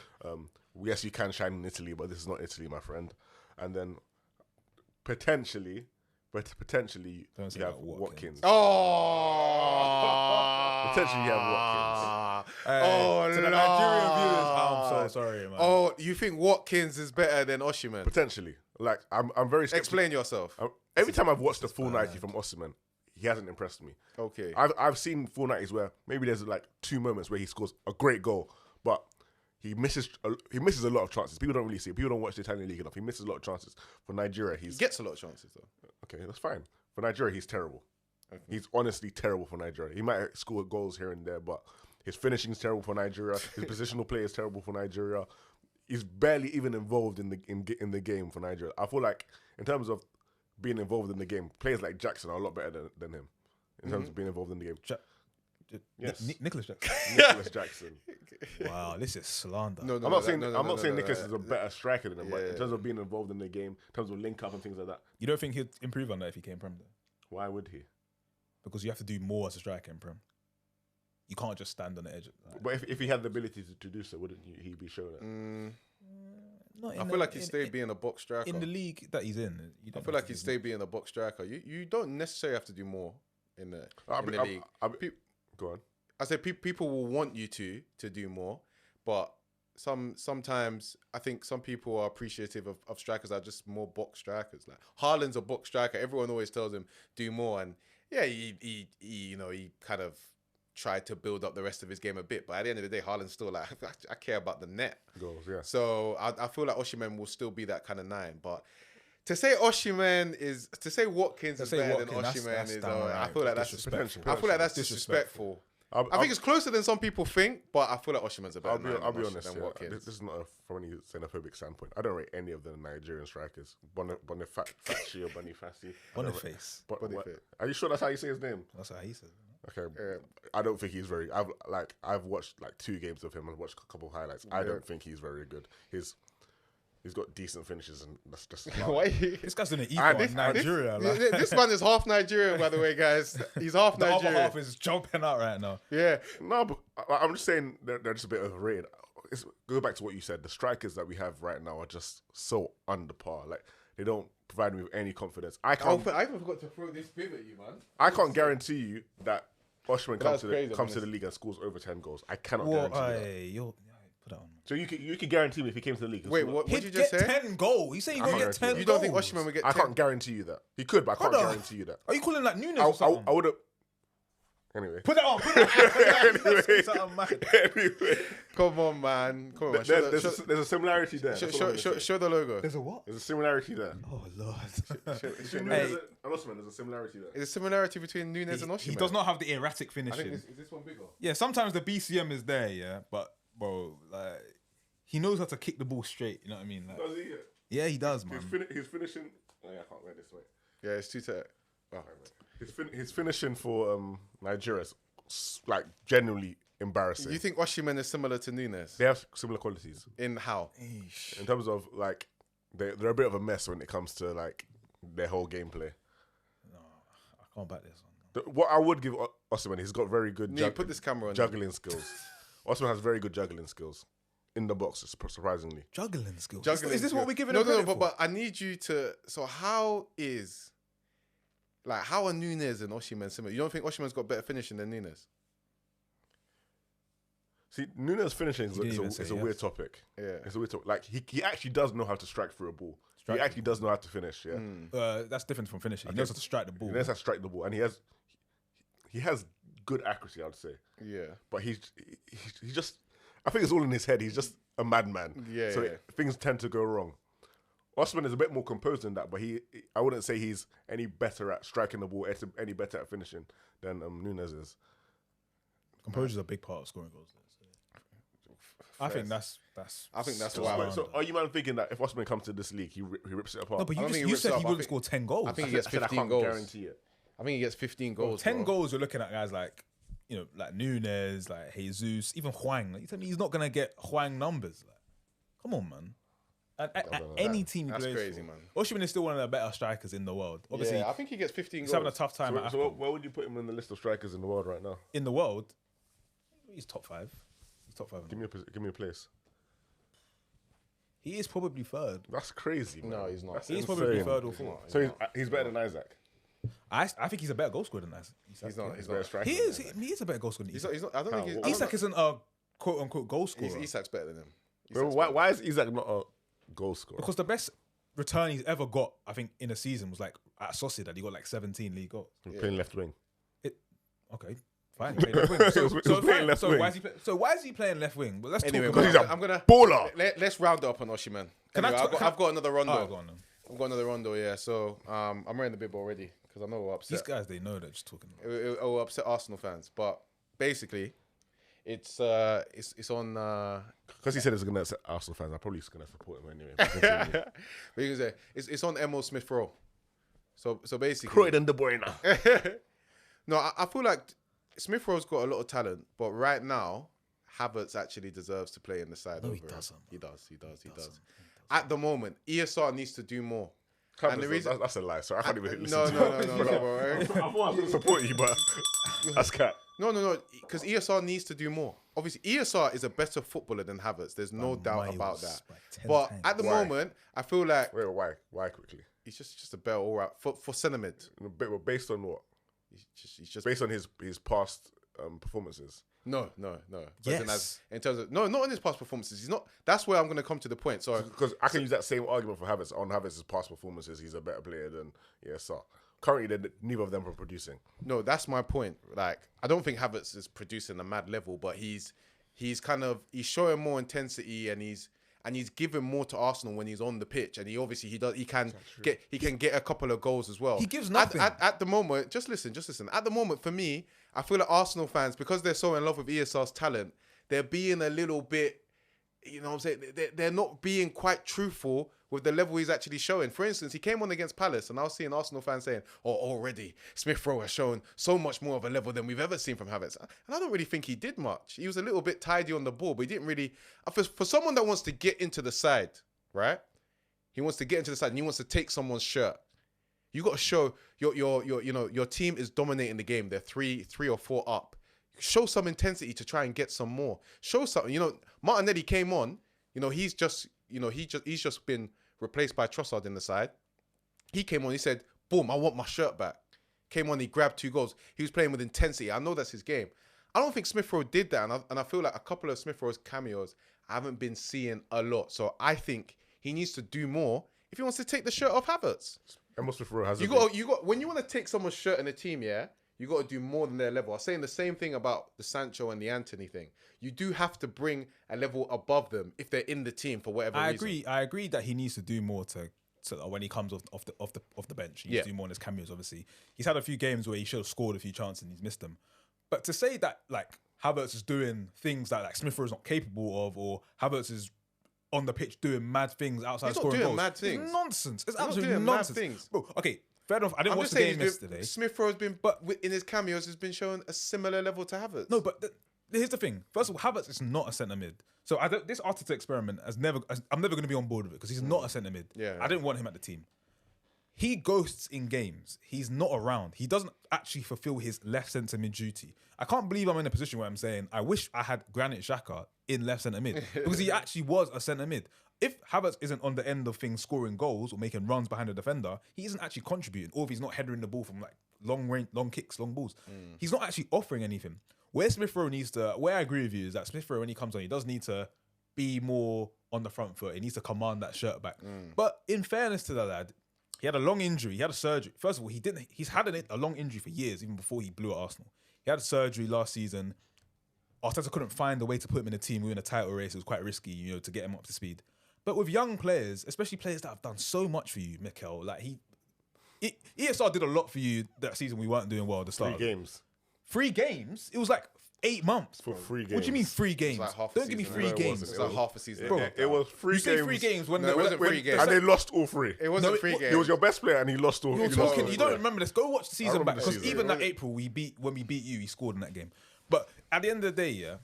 Yes, you can shine in Italy, but this is not Italy, my friend. And then potentially you have Watkins. Oh! Potentially you have Watkins. To the Nigerian viewers, I'm so sorry, man. Oh, you think Watkins is better than Osimhen? Potentially. Like, I'm very skeptical. Explain yourself. Every time I've watched the full 90 from Osimhen, he hasn't impressed me. Okay. I've seen full 90s where maybe there's like 2 moments where he scores a great goal, but he misses a lot of chances. People don't really see it. People don't watch the Italian league enough. He misses a lot of chances. For Nigeria, he gets a lot of chances though. Okay, that's fine. For Nigeria, he's terrible. Okay. He's honestly terrible for Nigeria. He might score goals here and there, but his finishing is terrible for Nigeria. His positional play is terrible for Nigeria. He's barely even involved in the game for Nigeria. I feel like in terms of being involved in the game, players like Jackson are a lot better than him in terms of being involved in the game. Yes. Nicholas Jackson. Nicholas Jackson. Wow, this is slander. I'm not saying Nicholas is a better striker than him, but in terms of being involved in the game, in terms of link up and things like that. You don't think he'd improve on that if he came Prem? Why would he? Because you have to do more as a striker in Prem. You can't just stand on the edge. But if he had the ability to do so, wouldn't he be showing it? I feel like he'd stay being a box striker. In the league that he's in. I feel like he'd stay being a box striker. You don't necessarily have to do more in the league. Go on. I say people will want you to do more, but sometimes I think some people are appreciative of strikers that are just more box strikers. Like Haaland's a box striker. Everyone always tells him do more, and yeah, he kind of tried to build up the rest of his game a bit, but at the end of the day, Haaland's still like, I care about the net goals. Yeah. So I feel like Osimhen will still be that kind of 9, but to say Watkins is better than Osimhen is, I feel like that's disrespectful. I feel like that's disrespectful. I think it's closer than some people think, but I feel like Osimhen's a better 9 I'll be honest. than Watkins. This is not from any xenophobic standpoint. I don't rate any of the Nigerian strikers. Boniface or Boniface. Boniface. Are you sure that's how you say his name? That's how he says it. Okay, I don't think he's very. I've watched like 2 games of him and watched a couple of highlights. I don't think he's very good. He's got decent finishes, and that's just. This guy's in the equal Nigeria. This man is half Nigerian, by the way, guys. He's half Nigerian. The other half is jumping out right now. Yeah. No, but I'm just saying they're just a bit overrated. Go back to what you said. The strikers that we have right now are just so under par. Like they don't provide me with any confidence. I even forgot to throw this bib at you, man. I can't guarantee you that Osimhen comes to the league and scores over 10 goals. I cannot guarantee that. Put that on. So you could guarantee me if he came to the league. Wait, what did you just say? 10 goals. You say you're going to get 10 goals. You don't think Osimhen would get 10? I can't guarantee you that. He could, but I can't guarantee you that. Are you calling like Nunes or something? I would have... Anyway. Put that on. Anyway. Come on, man. Come on. There's a similarity there. Show the logo. There's a what? There's a similarity there. Oh, Lord. There's a similarity there. There's a similarity between Nunes and Osimhen. He does not have the erratic finishing. Is this one bigger? Yeah, sometimes the BCM is there, yeah. But, bro, like... He knows how to kick the ball straight, you know what I mean? Like, does he? Yeah, he does, man. His finishing... Oh, yeah, I can't wear this way. Yeah, it's too tight. Oh. His finishing for Nigeria is like genuinely embarrassing. You think Osimhen is similar to Nunes? They have similar qualities. In how? In terms of like, they're a bit of a mess when it comes to like their whole gameplay. No, I can't back this one. What I would give Osimhen, he's got very good put this camera on juggling skills. Osimhen has very good juggling skills. In the box, surprisingly. Juggling skills. Is this what we're giving him credit for? But I need you to... So how are Nunes and Osimhen similar? You don't think Osimhen's got better finishing than Nunes? See, Nunes finishing is a weird topic. Yeah. It's a weird topic. Like, he actually does know how to strike through a ball. He actually does know how to finish, yeah. That's different from finishing. He knows how to strike the ball. He knows how to strike the ball. And he has good accuracy, I would say. Yeah. But he just... I think it's all in his head. He's just a madman. Yeah. So things tend to go wrong. Osimhen is a bit more composed than that, but I wouldn't say he's any better at striking the ball, any better at finishing than Nunes is. Composure is a big part of scoring goals. I think that's why. So are you man thinking that if Osimhen comes to this league, he rips it apart? No, but you said he wouldn't score 10 goals. I think he gets 15 goals. Guarantee it. I think he gets 15 goals. 10 goals. You're looking at guys like, you know, like Nunes, like Jesus, even Hwang. Like, you tell me he's not gonna get Hwang numbers. Like, come on, man. At any team he plays that's crazy, for. man. Osimhen is still one of the better strikers in the world. Obviously, I think he gets 15 goals. He's having a tough time. So where would you put him in the list of strikers in the world right now? In the world, he's top 5. He's top 5. Give me a place. He is probably 3rd. That's crazy, man. No, he's not. He's probably 3rd or 4th. So he's better than Isak. I think he's a better goal scorer than Isak. He's not. He's better striker. He is a better goal scorer than Isak. He's not. I don't think Isak isn't a quote unquote goal scorer. Isak's better than him. Bro, why is Isak not a goal scorer? Because the best return he's ever got, I think, in a season was like at Sociedad. He got like 17 league goals. Playing left wing. Okay. Fine. So why is he playing left wing? Well, let's talk about he's I'm gonna baller. Let's round it up on Osimhen. Anyway, I've got another rondo. Oh, go on then. I've got another rondo, yeah. So I'm wearing the bib already because I know we're upset. These guys, they know they're just talking. It will upset Arsenal fans, but basically, it's on. Because he said it's gonna upset Arsenal fans, I'm probably just gonna support him anyway. But you can say it's on Emil Smith Rowe. So basically, Croydon De Bruyne. No, I feel like Smith Rowe's got a lot of talent, but right now, Havertz actually deserves to play in the side. No, over he doesn't. He does. At the moment, ESR needs to do more. And the reason that's a lie. So I can't even listen to no, I thought I was going to support you, but that's cat. No, because ESR needs to do more. Obviously, ESR is a better footballer than Havertz. There's no doubt about that. But at the moment, I feel like Why quickly? he's just a better all right for centre mid. Based on what? He's just Based on his past performances. No. Yes. In terms of not in his past performances. He's not. That's where I'm going to come to the point. So Because I can use that same argument for Havertz. On Havertz's past performances, he's a better player than ESR. Currently, neither of them are producing. no, that's my point. Like, I don't think Havertz is producing a mad level, but he's showing more intensity and he's giving more to Arsenal when he's on the pitch, and he can get a couple of goals as well. He gives nothing at the moment. Just listen. At the moment, for me, I feel like Arsenal fans, because they're so in love with ESR's talent, they're being a little bit, you know what I'm saying? They're not being quite truthful with the level he's actually showing. For instance, he came on against Palace, and I was seeing Arsenal fans saying, already Smith Rowe has shown so much more of a level than we've ever seen from Havertz. And I don't really think he did much. He was a little bit tidy on the ball, but he didn't really... For someone that wants to get into the side, right? He wants to get into the side and he wants to take someone's shirt. You got to show your team is dominating the game. They're three or four up. Show some intensity to try and get some more. Show something. Martinelli came on. He's just been replaced by Trossard in the side. He came on. He said, "Boom! I want my shirt back." Came on. He grabbed 2 goals. He was playing with intensity. I know that's his game. I don't think Smith Rowe did that, and I feel like a couple of Smith Rowe's cameos I haven't been seeing a lot. So I think he needs to do more if he wants to take the shirt off Havertz. And Smith Rowe has You got when you want to take someone's shirt in a team, yeah, you got to do more than their level. I was saying the same thing about the Sancho and the Anthony thing. You do have to bring a level above them if they're in the team for whatever reason. I agree that he needs to do more to when he comes off the bench. He needs to do more in his cameos. Obviously, he's had a few games where he should have scored a few chances and he's missed them. But to say that like Havertz is doing things that like Smith Rowe is not capable of, or Havertz is on the pitch doing mad things outside scoring goals, mad things. It's nonsense. It's He's absolutely nonsense. Mad things. Bro, okay, fair enough. I didn't watch the game yesterday. Smith Rowe has been, but in his cameos, has been showing a similar level to Havertz. No, but here's the thing. First of all, Havertz is not a centre mid. So this Arteta experiment I'm never going to be on board with it because he's not a centre mid. Yeah. I didn't want him at the team. He ghosts in games. He's not around. He doesn't actually fulfill his left centre mid duty. I can't believe I'm in a position where I'm saying I wish I had Granit Xhaka in left centre mid because he actually was a centre mid. If Havertz isn't on the end of things scoring goals or making runs behind the defender, he isn't actually contributing. Or if he's not headering the ball from like long range, long kicks, long balls, he's not actually offering anything. Where I agree with you is that Smith Rowe, when he comes on, he does need to be more on the front foot. He needs to command that shirt back. But in fairness to the lad, he had a long injury. He had a surgery. First of all, he's had a long injury for years, even before he blew at Arsenal. He had a surgery last season. Arteta couldn't find a way to put him in a team. We were in a title race. It was quite risky, to get him up to speed. But with young players, especially players that have done so much for you, Mikel, like ESR did a lot for you that season. We weren't doing well at the start. 3 games. 3 games? It was like 8 months. For 3 games. What do you mean 3 games? Like half a Don't give me season. 3 No, games. It's like half a season. Bro, It was 3 you games. say 3 games when No, it wasn't 3 games. And they lost all 3. It wasn't 3 games. He was your best player and he lost all. You're talking. You don't remember this. Go watch the season remember back the because season. even that April when we beat you, he scored in that game. But at the end of the day, yeah,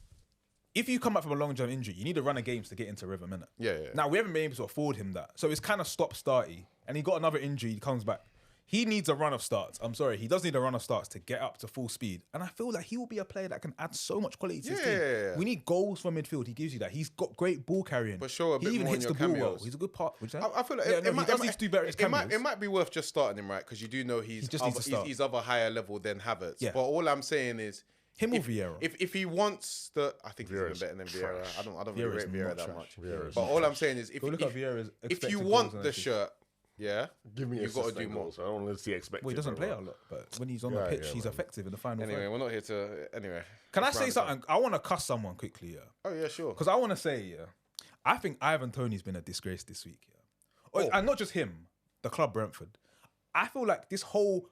if you come back from a long-term injury, you need a run of games to get into rhythm, innit? Yeah. Now we haven't been able to afford him that, so it's kind of stop-starty. And he got another injury. He comes back. He needs a run of starts. I'm sorry, he does need a run of starts to get up to full speed. And I feel like he will be a player that can add so much quality to his team. Yeah. We need goals from midfield. He gives you that. He's got great ball carrying. But show a bit he even more hits in the your ball well. cameos. He's a good part. I feel like he does need to do better. It might be worth just starting him, right? Because you do know he's of a higher level than Havertz. Yeah. But all I'm saying is him or Vieira. If he wants I think he's even better than Vieira. I don't really rate Vieira that much. But all I'm saying is if you want the shirt, yeah, Give me you've got to do more. So I don't want to see expected. Well, he doesn't play a lot, but when he's on the pitch, he's effective in the final. Anyway, third. we're not here to. Anyway, Can I say something? I want to cuss someone quickly, yeah. Oh yeah, sure. Because I want to say, yeah, I think Ivan Toney's been a disgrace this week, yeah. And not just him, the club Brentford. I feel like this whole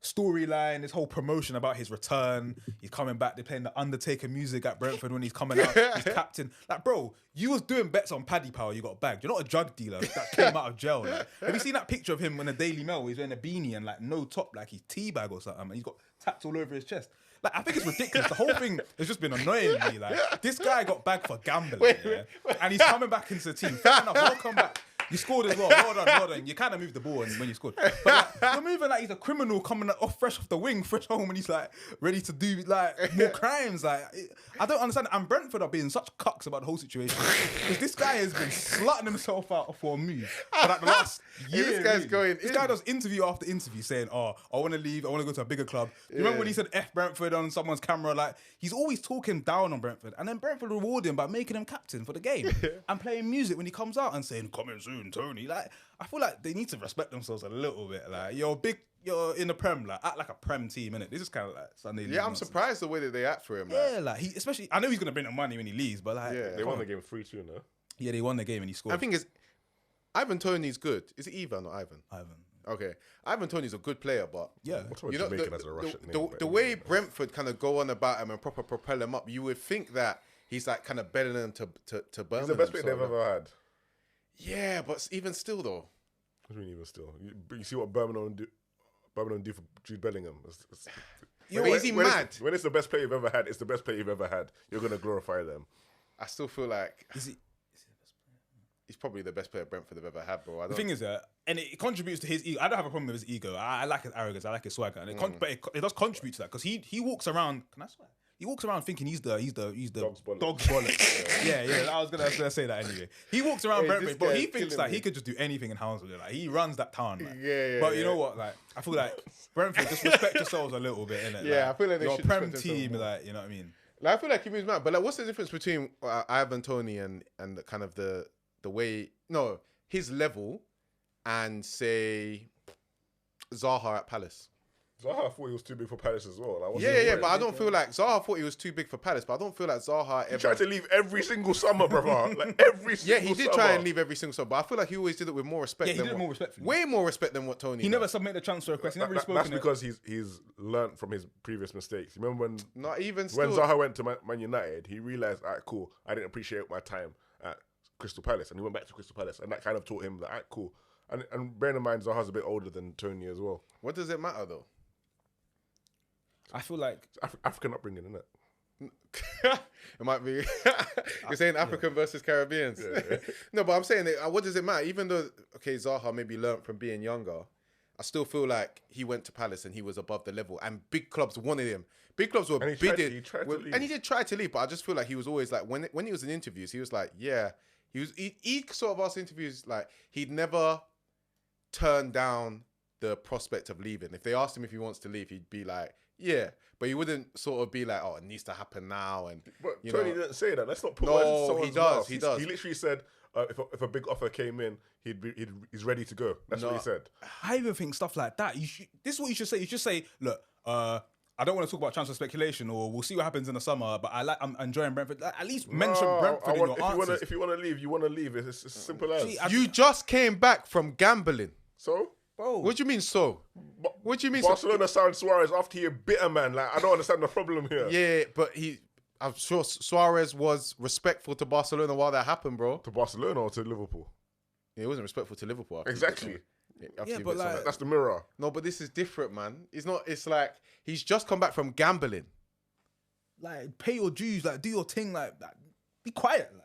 storyline, this whole promotion about his return, he's coming back, they're playing the Undertaker music at Brentford when he's coming out, he's captain. Like, bro, you was doing bets on Paddy Power, you got bagged. You're not a drug dealer that came out of jail. Like. Have you seen that picture of him in the Daily Mail where he's wearing a beanie and no top, like he's teabag or something, and he's got tats all over his chest? Like, I think it's ridiculous. The whole thing has just been annoying me. Like, this guy got bagged for gambling, and he's coming back into the team. Fair enough, welcome back. You scored as well. Well done. You kind of moved the ball when you scored. But like, you're moving like he's a criminal coming fresh off the wing, fresh home, and he's like ready to do like more crimes. Like I don't understand. And Brentford are being such cucks about the whole situation because this guy has been slutting himself out for a move for like the last year. This guy's going. This guy does interview after interview saying, "Oh, I want to leave. I want to go to a bigger club." You remember when he said "F Brentford" on someone's camera? Like he's always talking down on Brentford, and then Brentford reward him by making him captain for the game and playing music when he comes out and saying "Coming soon, Tony." Like I feel like they need to respect themselves a little bit. Like you're in the Prem, like act like a Prem team, innit? This is kind of like Sunday. Yeah, I'm surprised the way that they act for him. Yeah, like especially I know he's gonna bring the money when he leaves, but like they won the game 3-2, no? Yeah, they won the game and he scored. I think is Ivan Toney's good. Is it Ivan or Ivan? Ivan. Okay, Ivan Toney's a good player, but yeah, you know the way Brentford kind of go on about him and proper propel him up, you would think that he's like kind of better than to Birmingham. He's the best player they've ever had. Yeah, but even still though. What do you mean even still? You see what Birmingham do for Jude Bellingham. Is he mad? When it's the best player you've ever had, it's the best player you've ever had. You're going to glorify them. I still feel like... Is he the best player? He's probably the best player Brentford have ever had, bro. The thing is that, and it contributes to his ego. I don't have a problem with his ego. I like his arrogance. I like his swagger. And but it does contribute to that because he walks around... Can I swear? He walks around thinking he's the dog's bollocks. Yeah. I was gonna say that anyway. He walks around Brentford, but he thinks like he could just do anything in Hounslow. Like he runs that town. Like. Yeah. But you know what? Like I feel like Brentford just respect yourselves a little bit, innit? Yeah, like, I feel like they you're should a Prem respect team, themselves more. like you know what I mean. Like, I feel like he moves mad, but like, what's the difference between Ivan Toney and the kind of the way his level and say Zaha at Palace? Zaha thought he was too big for Palace as well. Like, but I don't feel like Zaha thought he was too big for Palace, but I don't feel like Zaha ever... He tried to leave every single summer, brother. Like, every single summer. Yeah, he did try and leave every single summer, but I feel like he always did it with more respect. Yeah, he did it more respectfully. Way more respect than what Tony He does. never submitted a transfer request. He never really spoken. That's because he's learnt from his previous mistakes. You remember when... Not even when still... Zaha went to Man United, he realised, all right, cool, I didn't appreciate my time at Crystal Palace, and he went back to Crystal Palace, and that kind of taught him that, all right, cool. And bearing in mind, Zaha's a bit older than Tony as well. What does it matter, though? I feel like African upbringing, isn't it might be. You're saying African versus Caribbeans. Yeah. No, but I'm saying what does it matter? Even though Zaha maybe learnt from being younger, I still feel like he went to Palace and he was above the level, and big clubs wanted him. Big clubs were bidding, he tried to leave. and he did try to leave. But I just feel like he was always like when he was in interviews, he was like, yeah, he sort of asked interviews like he'd never turned down the prospect of leaving. If they asked him if he wants to leave, he'd be like, yeah, but he wouldn't sort of be like, oh, it needs to happen now. And but Tony didn't say that. Let's not put words in someone's mouth. He does. He literally said, if a big offer came in, he's ready to go. That's what he said. I even think stuff like that. This is what you should say. You should say, look, I don't want to talk about transfer speculation, or we'll see what happens in the summer. But I'm enjoying Brentford. At least mention Brentford in your answers. If you want to leave, you want to leave. It's as simple as. You just came back from gambling. So. Bro. What do you mean so? What do you mean Barcelona signed Suarez after he a bitter man. Like, I don't understand the problem here. Yeah, but I'm sure Suarez was respectful to Barcelona while that happened, bro. To Barcelona or to Liverpool? Yeah, he wasn't respectful to Liverpool. Exactly. But like, that's the mirror. No, but this is different, man. It's like he's just come back from gambling. Like, pay your dues, like, do your thing, like be quiet, like.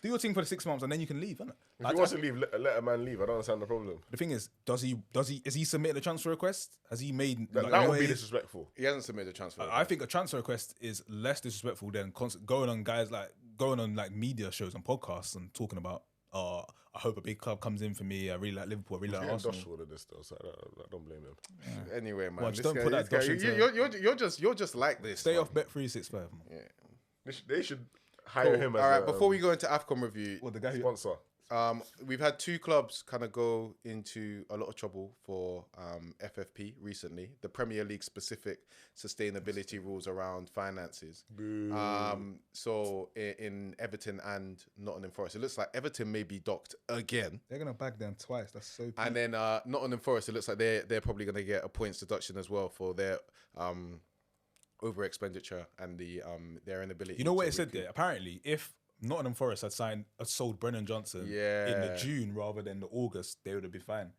Do your thing for the 6 months and then you can leave, innit? If he wants to leave, let a man leave. I don't understand the problem. The thing is is he submitted a transfer request? Has he made that would be disrespectful. He hasn't submitted a transfer request. I think a transfer request is less disrespectful than going on media shows and podcasts and talking about I hope a big club comes in for me. I really like Liverpool. I really like Arsenal. All of this though, so I don't blame him. Yeah. Anyway, man, just don't put that Dosh into... You're just like this. Stay off Bet365. Yeah, they should hire him. All right, before we go into AFCON review, the guy sponsor. We've had two clubs kind of go into a lot of trouble for FFP recently. The Premier League specific sustainability rules around finances. So in Everton and Nottingham Forest, it looks like Everton may be docked again. They're gonna bag them twice. That's so. Peak. And then Nottingham Forest, it looks like they're probably gonna get a points deduction as well for their over expenditure and their inability. You know what it said there? Apparently, if Nottingham Forest had sold Brennan Johnson in the June rather than the August, they would have been fine.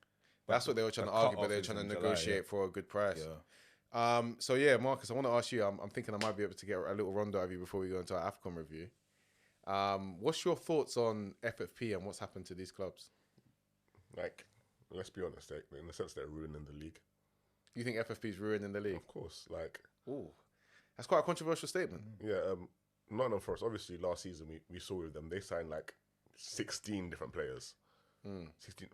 That's what they were trying to argue, but they were trying to negotiate for a good price. Yeah. So yeah, Marcus, I want to ask you. I'm thinking I might be able to get a little rondo of you before we go into our AFCON review. What's your thoughts on FFP and what's happened to these clubs? Like, let's be honest, in the sense they're ruining the league. You think FFP's ruining the league? Of course. Like, ooh, that's quite a controversial statement. Yeah, Nottingham Forest, obviously last season we saw with them, they signed like 16 different players. 16.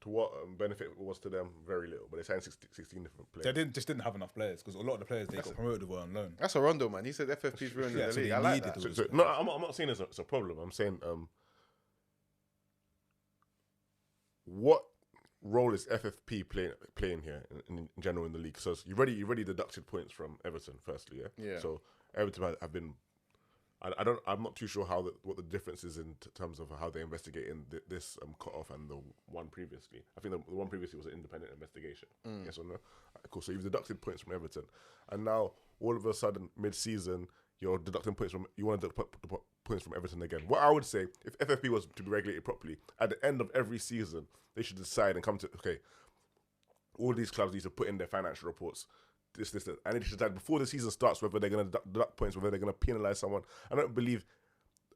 To what benefit it was to them, very little. But they signed 16 different players. They didn't have enough players because a lot of the players they got promoted were on loan. That's a Rondo, man. He said FFP's ruining the league. I like that. No, I'm not saying it's a problem. I'm saying what role is FFP playing here in general in the league? So you've already deducted points from Everton, firstly, yeah. So Everton have been. I'm not too sure what the difference is in terms of how they investigate in this cut off and the one previously. I think the one previously was an independent investigation. Yes or no? Cool. So you've deducted points from Everton, and now all of a sudden mid-season you're deducting points from. You want to deduct points from Everton again. What I would say, if FFP was to be regulated properly, at the end of every season they should decide and come to all these clubs need to put in their financial reports. This, and they should decide before the season starts whether they're going to deduct points, whether they're going to penalise someone. I don't believe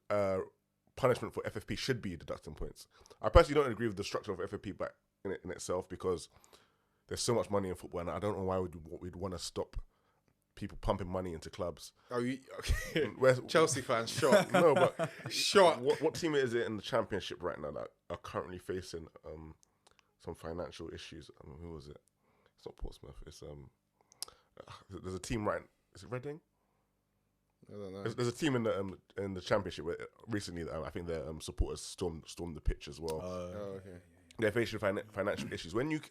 punishment for FFP should be deducting points. I personally don't agree with the structure of FFP back in itself because there's so much money in football, and I don't know why we'd want to stop people pumping money into clubs. Oh, you okay? Chelsea fans, shocked. No, but shocked. What team is it in the Championship right now that are currently facing some financial issues? Who was it? It's not Portsmouth. It's there's a team right. Is it Reading? I don't know. There's a team in the Championship where recently I think their supporters stormed the pitch as well. Okay. They're facing financial issues. When you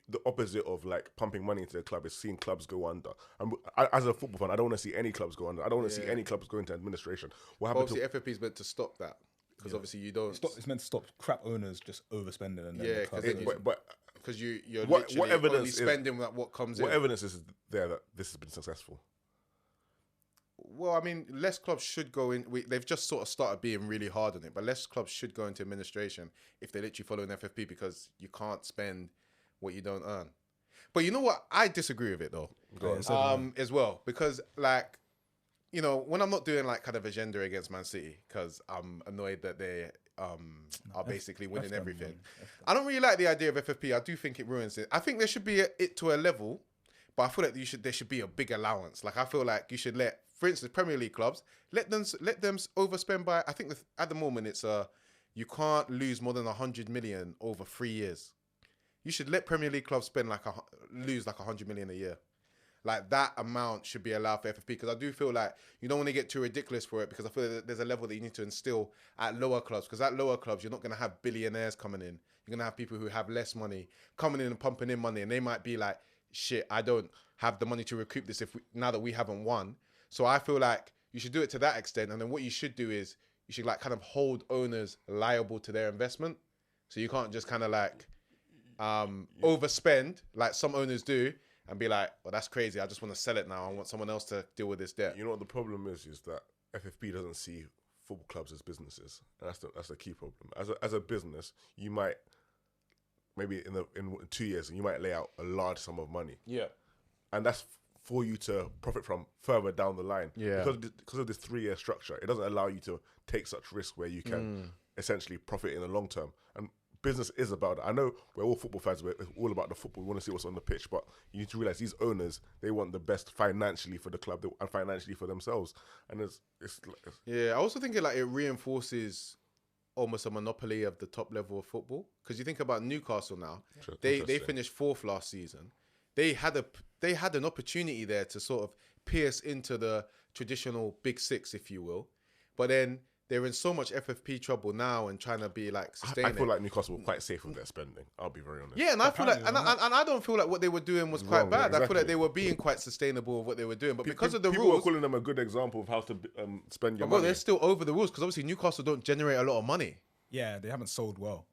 the opposite of like pumping money into the club is seeing clubs go under. And as a football fan, I don't want to see any clubs go under. I don't want to see any clubs go into administration. What happened? Obviously, FFP is meant to stop that because obviously you don't. It's meant to stop crap owners just overspending. And then because you're what literally evidence only spending what comes in. What evidence is there that this has been successful? Well, I mean, less clubs should go in. They've just sort of started being really hard on it, but less clubs should go into administration if they literally follow an FFP because you can't spend what you don't earn. But you know what? I disagree with it though, as well, because like, you know, when I'm not doing like kind of agenda against Man City because I'm annoyed that they are basically winning everything. I don't really like the idea of FFP. I do think it ruins it. I think there should be it to a level, but I feel like there should be a big allowance. Like I feel like you should let, for instance, Premier League clubs, let them overspend by. I think at the moment it's you can't lose more than 100 million over 3 years. You should let Premier League clubs spend lose 100 million a year. Like that amount should be allowed for FFP because I do feel like you don't want to get too ridiculous for it because I feel that there's a level that you need to instill at lower clubs because at lower clubs you're not going to have billionaires coming in. You're going to have people who have less money coming in and pumping in money and they might be like, shit, I don't have the money to recoup this now that we haven't won. So I feel like you should do it to that extent and then what you should do is you should like kind of hold owners liable to their investment. So you can't just kind of like overspend like some owners do and be like, well, that's crazy. I just want to sell it now. I want someone else to deal with this debt. You know what the problem is that FFP doesn't see football clubs as businesses. And that's the key problem. As a business, you might maybe in 2 years you might lay out a large sum of money. Yeah. And that's for you to profit from further down the line. Yeah. Because of this 3-year structure, it doesn't allow you to take such risk where you can essentially profit in the long term. And business is about it. I know we're all football fans. We're all about the football. We want to see what's on the pitch. But you need to realize these owners, they want the best financially for the club and financially for themselves. And it's yeah, I also think it reinforces almost a monopoly of the top level of football. Because you think about Newcastle now. They finished 4th last season. They had an opportunity there to sort of pierce into the traditional big six, if you will. But then they're in so much FFP trouble now and trying to be like sustainable. I feel like Newcastle were quite safe with their spending. I'll be very honest. Yeah, and I feel like, and I don't feel like what they were doing was quite bad. Exactly. I feel like they were being quite sustainable with what they were doing. But because of the people rules, were calling them a good example of how to spend your money. Well, they're still over the rules because obviously Newcastle don't generate a lot of money. Yeah, they haven't sold well.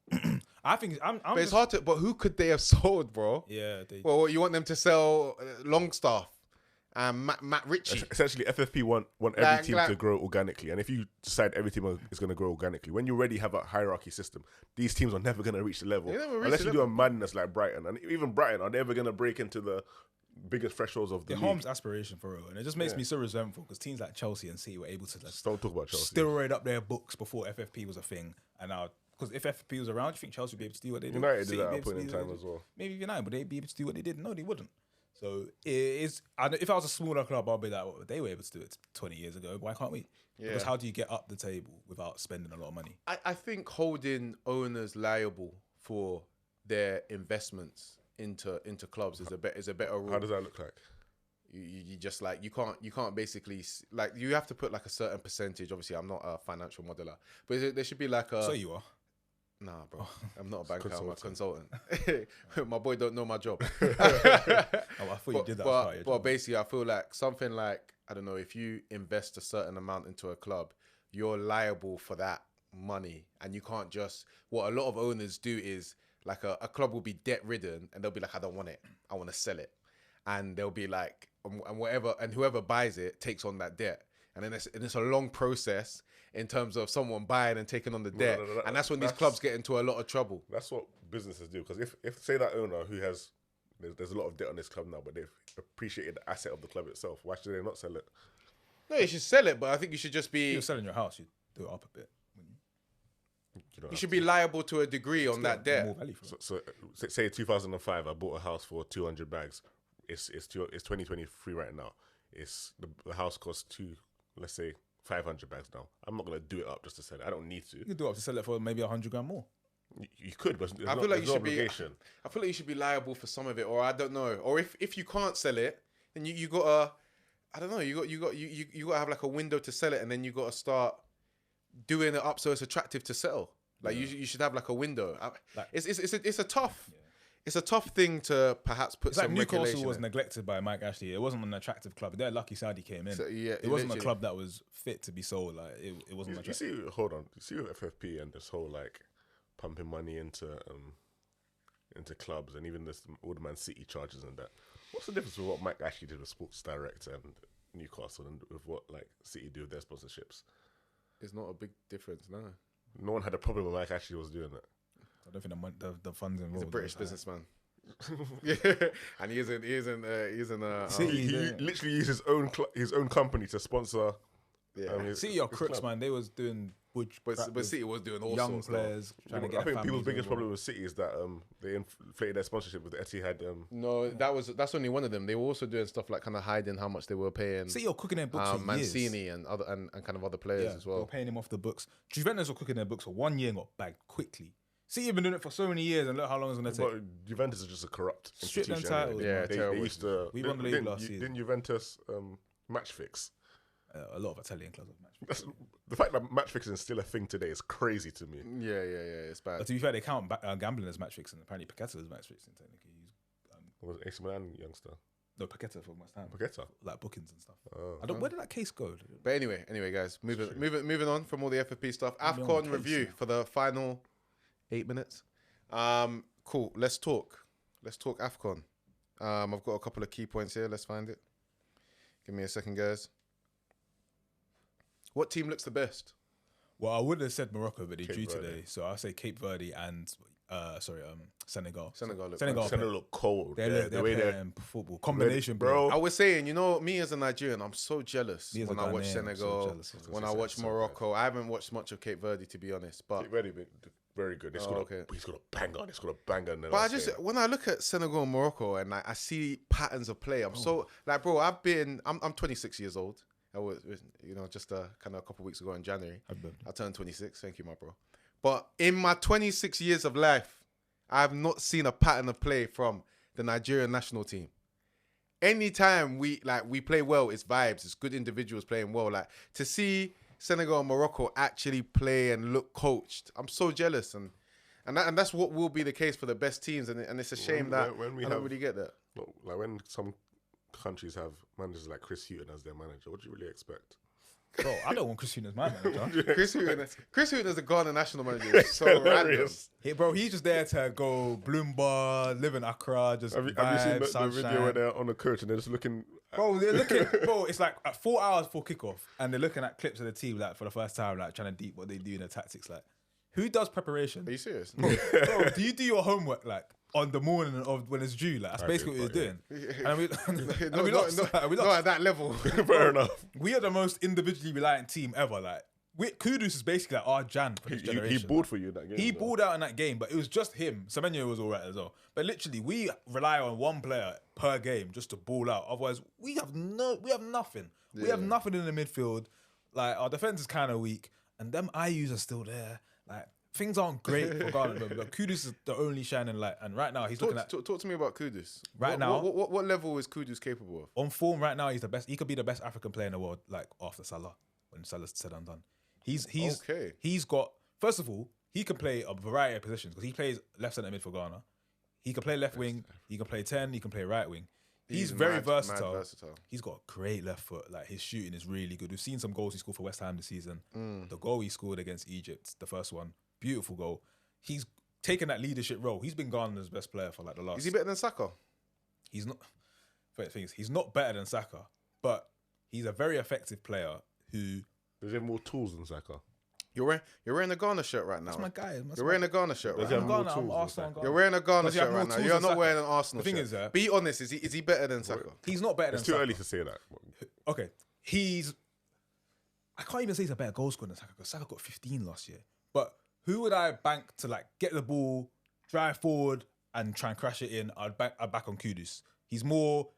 I think but it's hard to. But who could they have sold, bro? Yeah. Well, you want them to sell Longstaff and Matt Ritchie. Essentially, FFP want every team to grow organically. And if you decide every team is going to grow organically, when you already have a hierarchy system, these teams are never going to reach the level. Unless you do a madness like Brighton. And even Brighton are never going to break into the biggest thresholds of the league. It harms aspiration for real. And it just makes me so resentful because teams like Chelsea and City were able to don't talk about Chelsea. Steroid up their books before FFP was a thing. And now Because if FFP was around, do you think Chelsea would be able to do what they did? United did that at a point in time as well. Maybe United, but they'd be able to do what they did. No, they wouldn't. So it is. If I was a smaller club, I'd be like, well, they were able to do it 20 years ago. Why can't we? Yeah. Because how do you get up the table without spending a lot of money? I think holding owners liable for their investments into clubs is a better rule. How does that look like? You just like you can't basically like you have to put like a certain percentage. Obviously, I'm not a financial modeler, but there should be like a. So you are. Nah, bro. I'm not a banker. I'm a consultant. My boy don't know my job. I thought you did that. But basically, I feel like something like, I don't know, if you invest a certain amount into a club, you're liable for that money. And you can't just... What a lot of owners do is, like, a club will be debt-ridden, and they'll be like, I don't want it. I want to sell it. And they'll be like... And whoever buys it takes on that debt. And then it's a long process in terms of someone buying and taking on the debt. And that's when these clubs get into a lot of trouble. That's what businesses do. Because if say that owner who has, there's a lot of debt on this club now, but they've appreciated the asset of the club itself, why should they not sell it? No, you should sell it, but I think you should just be... If you're selling your house, you do it up a bit. You should be liable to a degree on that debt. More value for so say 2005, I bought a house for 200 bags. It's 2023 right now. The house costs let's say 500 bags now. I'm not gonna do it up just to sell it. I don't need to. You can do it up to sell it for maybe 100 grand more. You could, but I feel like you should be. I feel like you should be liable for some of it, or I don't know. Or if you can't sell it, then you gotta. I don't know. You gotta have like a window to sell it, and then you gotta start doing it up so it's attractive to sell. Like you should have like a window. It's a tough. Yeah. It's a tough thing to perhaps put some regulation. Newcastle was neglected by Mike Ashley. It wasn't an attractive club. They're lucky Saudi came in. So, yeah, it wasn't a club that was fit to be sold. Like it wasn't. Hold on. You see with FFP and this whole like pumping money into clubs and even this all the Man City charges and that. What's the difference with what Mike Ashley did with Sports Direct and Newcastle and with what like City do with their sponsorships? It's not a big difference, no. No one had a problem with Mike Ashley was doing it. I don't think the funds involved. He's a British businessman. Yeah, and he isn't. He literally used his own company to sponsor. Yeah, City are crooks, man. They was doing but City was doing all young players trying to get. I think people's biggest problem with City is that they inflated their sponsorship with Etihad. No, that's only one of them. They were also doing stuff like kind of hiding how much they were paying. City are cooking their books for Mancini and other and kind of other players as well. They were paying him off the books. Juventus were cooking their books for 1 year and got bagged quickly. City have been doing it for so many years, and look how long it's going to take. But Juventus is just a corrupt Strip institution. them titles. Yeah, they used to. We won the league last season. Didn't Juventus match fix? A lot of Italian clubs have match fix. The fact that match fixing is still a thing today is crazy to me. Yeah, it's bad. But to be fair, they count gambling as match fixing. Apparently, Paqueta is match fixing technically. Was it AC Milan youngster? No, Paqueta for West Ham. Paqueta, like bookings and stuff. Oh. Where did that case go? But anyway, guys, moving on from all the FFP stuff. AFCON review for the final 8 minutes. Cool. Let's talk AFCON. I've got a couple of key points here. Let's find it. Give me a second, guys. What team looks the best? Well, I would have said Morocco, but they drew today, so I'll say Cape Verde and Senegal. Senegal look cold. They're playing football combination, bro. I was saying, me as a Nigerian, I'm so jealous when I watch Senegal. When I watch Morocco, I haven't watched much of Cape Verde, to be honest. But Cape Verde, very good. He's got a banger. He's got a banger. But when I look at Senegal and Morocco and I see patterns of play, I'm so like, bro. I'm 26 years old. I was, just kind of a couple of weeks ago in January. I turned 26. Thank you, my bro. But in my 26 years of life, I have not seen a pattern of play from the Nigerian national team. Anytime we play well, it's vibes. It's good individuals playing well. Like to see Senegal and Morocco actually play and look coached, I'm so jealous, and that's what will be the case for the best teams. And it's a shame that I don't really get that. Like when some countries have managers like Chris Hughton as their manager, what do you really expect? Bro, I don't want Chris Hughton as my manager. Chris Hughton as the Ghana national manager is so random. Hey, bro, he's just there to go Bloomberg, live in Accra, just have you seen the video where they're on the coach and they're just looking? Bro, they're looking. Bro, it's like 4 hours before kickoff, and they're looking at clips of the team like for the first time, like trying to deep what they do in the tactics. Like, who does preparation? Are you serious? Bro, do you do your homework like on the morning of when it's due? Like that's basically what you're doing. And we lost. Not at that level. Fair enough. We are the most individually reliant team ever. Like Kudus is basically like our Jan for this generation. He balled for you in that game. He balled out in that game, but it was just him. Semenyo was all right as well. But literally, we rely on one player per game just to ball out. Otherwise, we have nothing. Yeah. We have nothing in the midfield. Like, our defense is kind of weak, and them IUs are still there. Like, things aren't great for Ghana, but Kudus is the only shining light. And right now, he's looking at... Talk to me about Kudus. What level is Kudus capable of? On form right now, he's the best. He could be the best African player in the world, like, after Salah, when Salah's said and done. He's got... First of all, he can play a variety of positions because he plays left centre mid for Ghana. He can play left wing. He can play 10. He can play right wing. He's very versatile. He's got a great left foot. Like, his shooting is really good. We've seen some goals he scored for West Ham this season. The goal he scored against Egypt, the first one, beautiful goal. He's taken that leadership role. He's been Ghana's best player for like the last... Is he better than Saka? He's not... The thing is, he's not better than Saka, but he's a very effective player who... Does he have more tools than Saka? You're wearing a Ghana shirt right now. That's my guy. You're wearing a Ghana shirt right now. I'm Arsenal. You're wearing a Ghana shirt right now. You're not wearing an Arsenal shirt. The thing is, be honest, is he better than Saka? He's not better than Saka. It's too early to say that. Okay. I can't even say he's a better goal scorer than Saka because Saka got 15 last year. But who would I bank to like get the ball, drive forward, and try and crash it in? I'd back on Kudus. He's more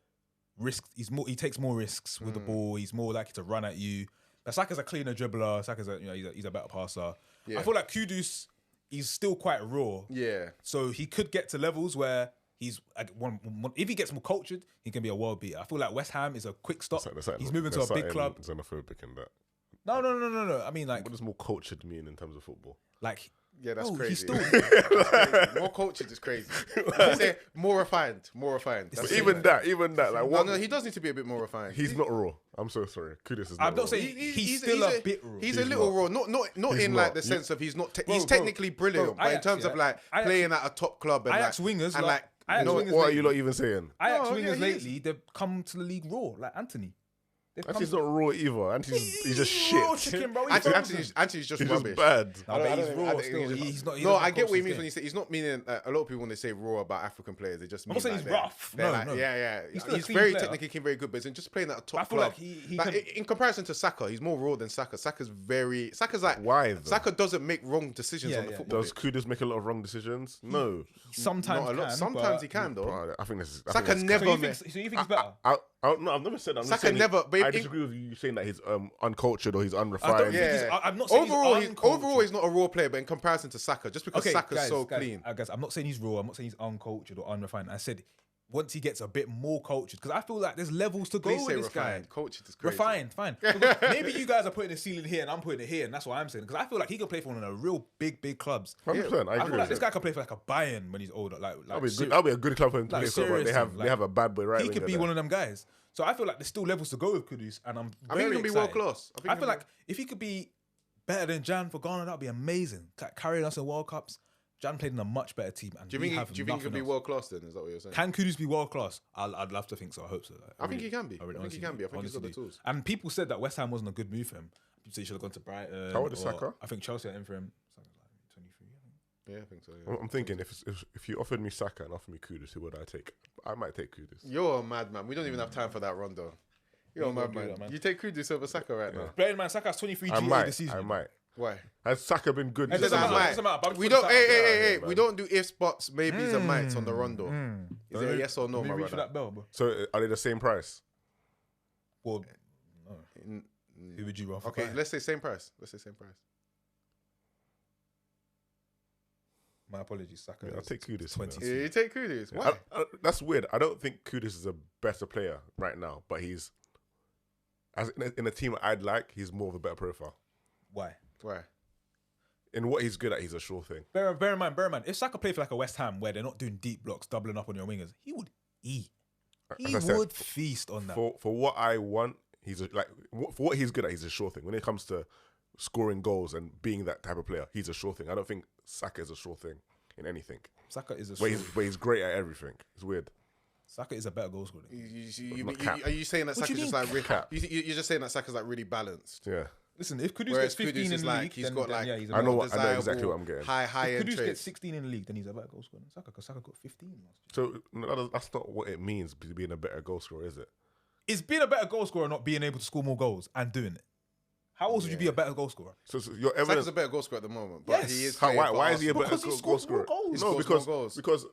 risk. He takes more risks with the ball. He's more likely to run at you. But Saka's a cleaner dribbler. Saka's he's a better passer. Yeah. I feel like Kudus, he's still quite raw. Yeah. So he could get to levels where he's if he gets more cultured, he can be a world beater. I feel like West Ham is a quick stop. He's moving to a big club. Xenophobic in that. No. I mean, like, what does more cultured mean in terms of football? Like, yeah, that's crazy. He's still more cultured is crazy. Say more refined. Even that. Like, no, he does need to be a bit more refined. He's not raw. I'm so sorry. Kudus is not I'm not saying he's still a bit raw. He's a little raw. Not in like the sense of he's not. He's technically brilliant, but in terms of like playing at a top club and Ajax wingers and like. What are you not even saying? Ajax wingers lately, they've come to the league raw, like Anthony. Anthony's not raw either. He's just shit. Chicken, bro. Anthony's just rubbish. Just bad. He's raw still. He's not. No, I get what he means when he say he's not meaning. A lot of people when they say raw about African players, they just mean. I'm not saying he's rough. No. Yeah. He's very technically very good, but just playing at a top club. In comparison to Saka, he's more raw than Saka. Saka's like why? Saka doesn't make wrong decisions on the football. Does Kudus make a lot of wrong decisions? No. Sometimes he can though. I think this is Saka never. So you think he's better? No, I've never said that. Saka never. I disagree with you saying that he's uncultured or he's unrefined. I'm not saying overall he's not a raw player, but in comparison to Saka, just because Saka's so clean. I guess I'm not saying he's raw. I'm not saying he's uncultured or unrefined. I said once he gets a bit more cultured, because I feel like there's levels to go with this guy. Cultured is crazy. Refined, fine. Maybe you guys are putting the ceiling here and I'm putting it here, and that's what I'm saying. Because I feel like he can play for one of the real big clubs. 100%, I agree. feel like this guy can play for like a Bayern when he's older. That'll be a good club for him to play for. But they have a bad boy right. He could be one of them guys. So I feel like there's still levels to go with Kudus, and I think he can be world class. I feel like if he could be better than Jan for Ghana, that'd be amazing. Carrying us in World Cups. Jan played in a much better team. And do you think he could be world class then? Is that what you're saying? Can Kudus be world class? I'd love to think so. I hope so. I think he can be. I think he can be. I think he's got the tools. And people said that West Ham wasn't a good move for him. People say he should have gone to Brighton. How old is Saka? I think Chelsea are in for him. Something like 23. Yeah, I think so. Yeah. I'm thinking if you offered me Saka and offered me Kudus, who would I take? I might take Kudus. You're a madman. We don't even have time for that, Rondo. You're a madman. You take Kudus over Saka right now. Bear in mind, Saka's 23 GA this season. I might. Why? Has Saka been good? It doesn't matter. We don't. Hey. We don't do ifs, buts, maybes, and mights on the Rondo. Is it a yes or no, my brother? That bell, bro. So are they the same price? Well, no. Who would you rather? Okay, let's say same price. My apologies, Saka. I'll take Kudus. 20. You take Kudus. Why? That's weird. I don't think Kudus is a better player right now, but he's in a team I'd like. He's more of a better profile. Why? In what he's good at, he's a sure thing. Bear in mind, if Saka played for like a West Ham where they're not doing deep blocks, doubling up on your wingers, he would eat. He would feast on that. For what I want, for what he's good at, he's a sure thing. When it comes to scoring goals and being that type of player, he's a sure thing. I don't think Saka is a sure thing in anything. Saka is a sure thing. But he's great at everything. It's weird. Saka is a better goal scorer. Are you saying that Saka's just like you're just saying that Saka's like really balanced? Yeah. Listen, if Kudus gets 15 in the league, he's got like I know exactly what I'm getting. High if end Kudus traits. gets 16 in the league, then he's a better goal scorer than Saka, because Saka got 15 last year. So that's not what it means being a better goal scorer, is it? Is being a better goal scorer not being able to score more goals and doing it? How else would you be a better goal scorer? So your Saka's evidence. a better goal scorer at the moment, but Yes. he is. Why is he a better Because he goal scores scorer? more goals. He No, scores more goals. because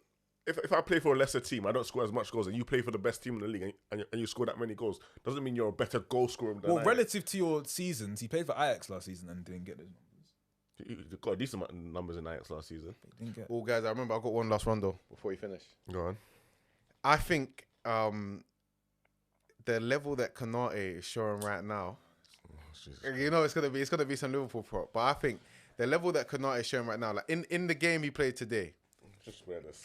if I play for a lesser team, I don't score as much goals, and you play for the best team in the league, and you score that many goals, doesn't mean you're a better goal scorer than I am. Relative to your seasons, he played for Ajax last season and didn't get those numbers. You got a decent amount of numbers in Ajax last season. He didn't get. Well, guys, I remember I got one last rondo before you finish. Go on. I think the level that Konate is showing right now, you know, it's gonna be some Liverpool prop, but I think the level that Konate is showing right now, like in the game he played today. Just wear this.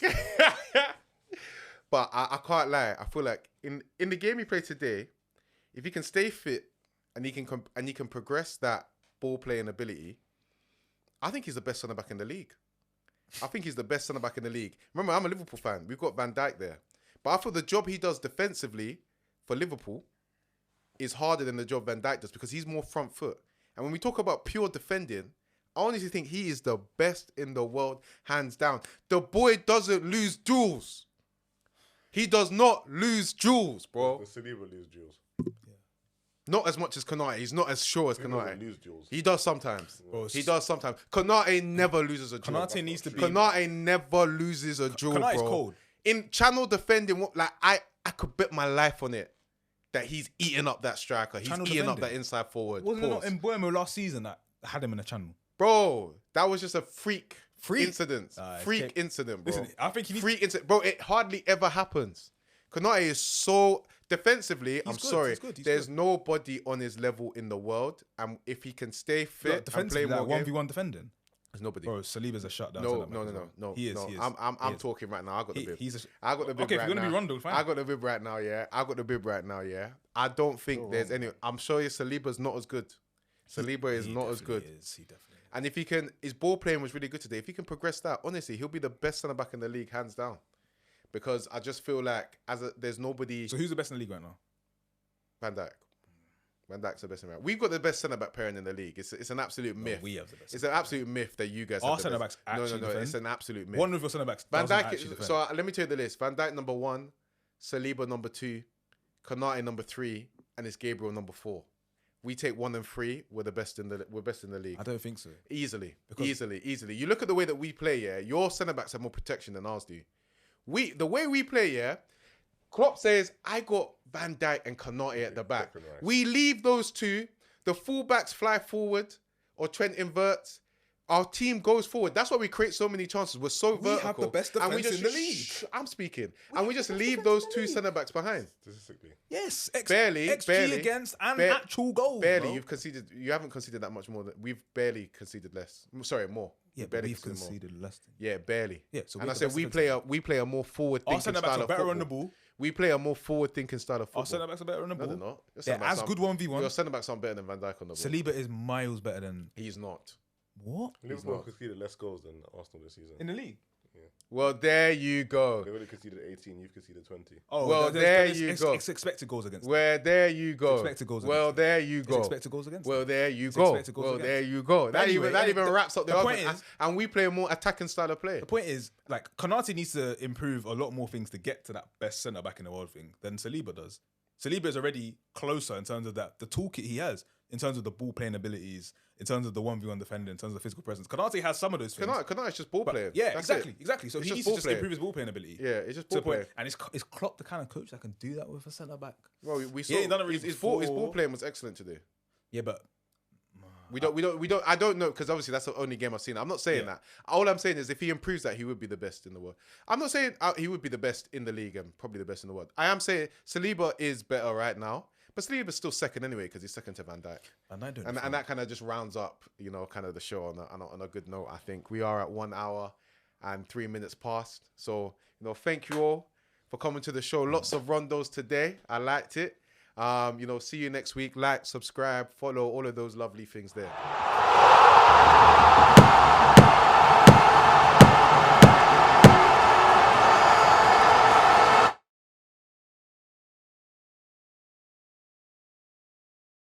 But I can't lie. I feel like in the game he played today, if he can stay fit and he can progress that ball playing ability, I think he's the best centre back in the league. I think he's the best centre back in the league. Remember, I'm a Liverpool fan. We've got Van Dijk there, but I feel the job he does defensively for Liverpool is harder than the job Van Dijk does because he's more front foot. And when we talk about pure defending, I honestly think he is the best in the world, hands down. The boy doesn't lose duels. He does not lose duels, bro. The Saliba lose duels. Not as much as Konate. He's not as sure as He doesn't Konate. lose duels. He does sometimes. Bro, He does sometimes. Konate never loses a duel. Konate needs to be. Konate never loses a duel, Konate's bro. cold. In channel defending, like I could bet my life on it that he's eating up that striker. He's Channel eating up defending. that inside forward. Wasn't it not Pause. in Bournemouth last season that had him in the channel? Bro, that was just a freak Freak? incident. It's Freak okay. incident, bro. Listen, I think he needs. Freak incident. Bro, it hardly ever happens. Konate is so defensively, I'm good, sorry. he's good, he's There's good. nobody on his level in the world. And if he can stay Look, fit and play defensively, more like games, 1v1 defending. there's nobody. Bro, Saliba's a shutdown. No, centre-back no, as no, well. no, He is. no. He is. I'm He is. talking right now. I got the bib. He's. I got the bib Okay, if right you're gonna now. be Rondo, fine. I got the bib right now. Yeah, I got the bib right now. Yeah, I don't think there's any. I'm sure Saliba's not as good. Saliba is not as good. He definitely is. And if he can, his ball playing was really good today. If he can progress that, honestly, he'll be the best centre back in the league, hands down. Because I just feel like there's nobody. So who's the best in the league right now? Van Dijk. Van Dijk's the best centre back. We've got the best centre back pairing in the league. It's an absolute myth. We have the best. It's an absolute myth that you guys. Our have the centre best. backs actually No. defend. It's an absolute myth. One of your centre backs. Van doesn't Dijk. actually defend. So let me tell you the list. Van Dijk number 1, Saliba number 2, Konate number 3, and it's Gabriel number 4. We take 1 and 3. We're best in the league. I don't think so. Easily. You look at the way that we play. Yeah, your centre backs have more protection than ours do. The way we play. Yeah, Klopp says I got Van Dijk and Konate at the back. Right. We leave those two. The fullbacks fly forward, or Trent inverts. Our team goes forward. That's why we create so many chances. We're so vertical. We have the best and we defence just, in the league. I'm speaking. And we just leave those two centre backs behind. Statistically. Yes, Barely, XG barely. against and Ba- actual goals. Barely. Bro. You haven't conceded that much more. We've barely conceded less. Sorry, more. Yeah, but barely we've more. conceded less. Yeah, barely. Yeah, so and we're I the said best we play a more forward Our thinking centre backs style are of better football. on the ball. We play a more forward thinking style of football. Our centre backs are better on the No, ball. they're not. Your They're centre-backs as aren't- good 1v1. Your centre backs aren't better than Van Dijk on the ball. Saliba is miles better than He's not. what Liverpool conceded less goals than Arsenal this season. in the league. Well, there you go. They've only conceded 18. You've conceded 20. Oh, Well, there you go. It's expected goals against. Well, there you go. Expected goals Well, against. there you It's go. expected goals against. Well, there you It's go. expected goals Well, against. there you go. That Anyway, even the- wraps up the the point argument. is- And we play a more attacking style of play. The point is, like, Konate needs to improve a lot more things to get to that best centre back in the world thing than Saliba does. Saliba is already closer in terms of that, the toolkit he has, in terms of the ball playing abilities, in terms of the 1v1 defending, in terms of the physical presence. Konate has some of those things. Konate is just ball But playing. yeah, That's exactly, it. exactly. So It's he just needs to ball just playing. improve his ball playing ability. Yeah, it's just To ball the point, playing. and is Klopp the kind of coach that can do that with a centre back? Well, we saw Yeah, he done it really his ball before. playing was excellent today. Yeah, but We don't. I don't know because obviously that's the only game I've seen. I'm not saying that. All I'm saying is if he improves that, he would be the best in the world. I'm not saying he would be the best in the league and probably the best in the world. I am saying Saliba is better right now, but Saliba's still second anyway because he's second to Van Dijk. And that kind of just rounds up, kind of the show on a good note. I think we are at 1 hour and 3 minutes past. So thank you all for coming to the show. Lots of rondos today. I liked it. See you next week. Like, subscribe, follow, all of those lovely things there.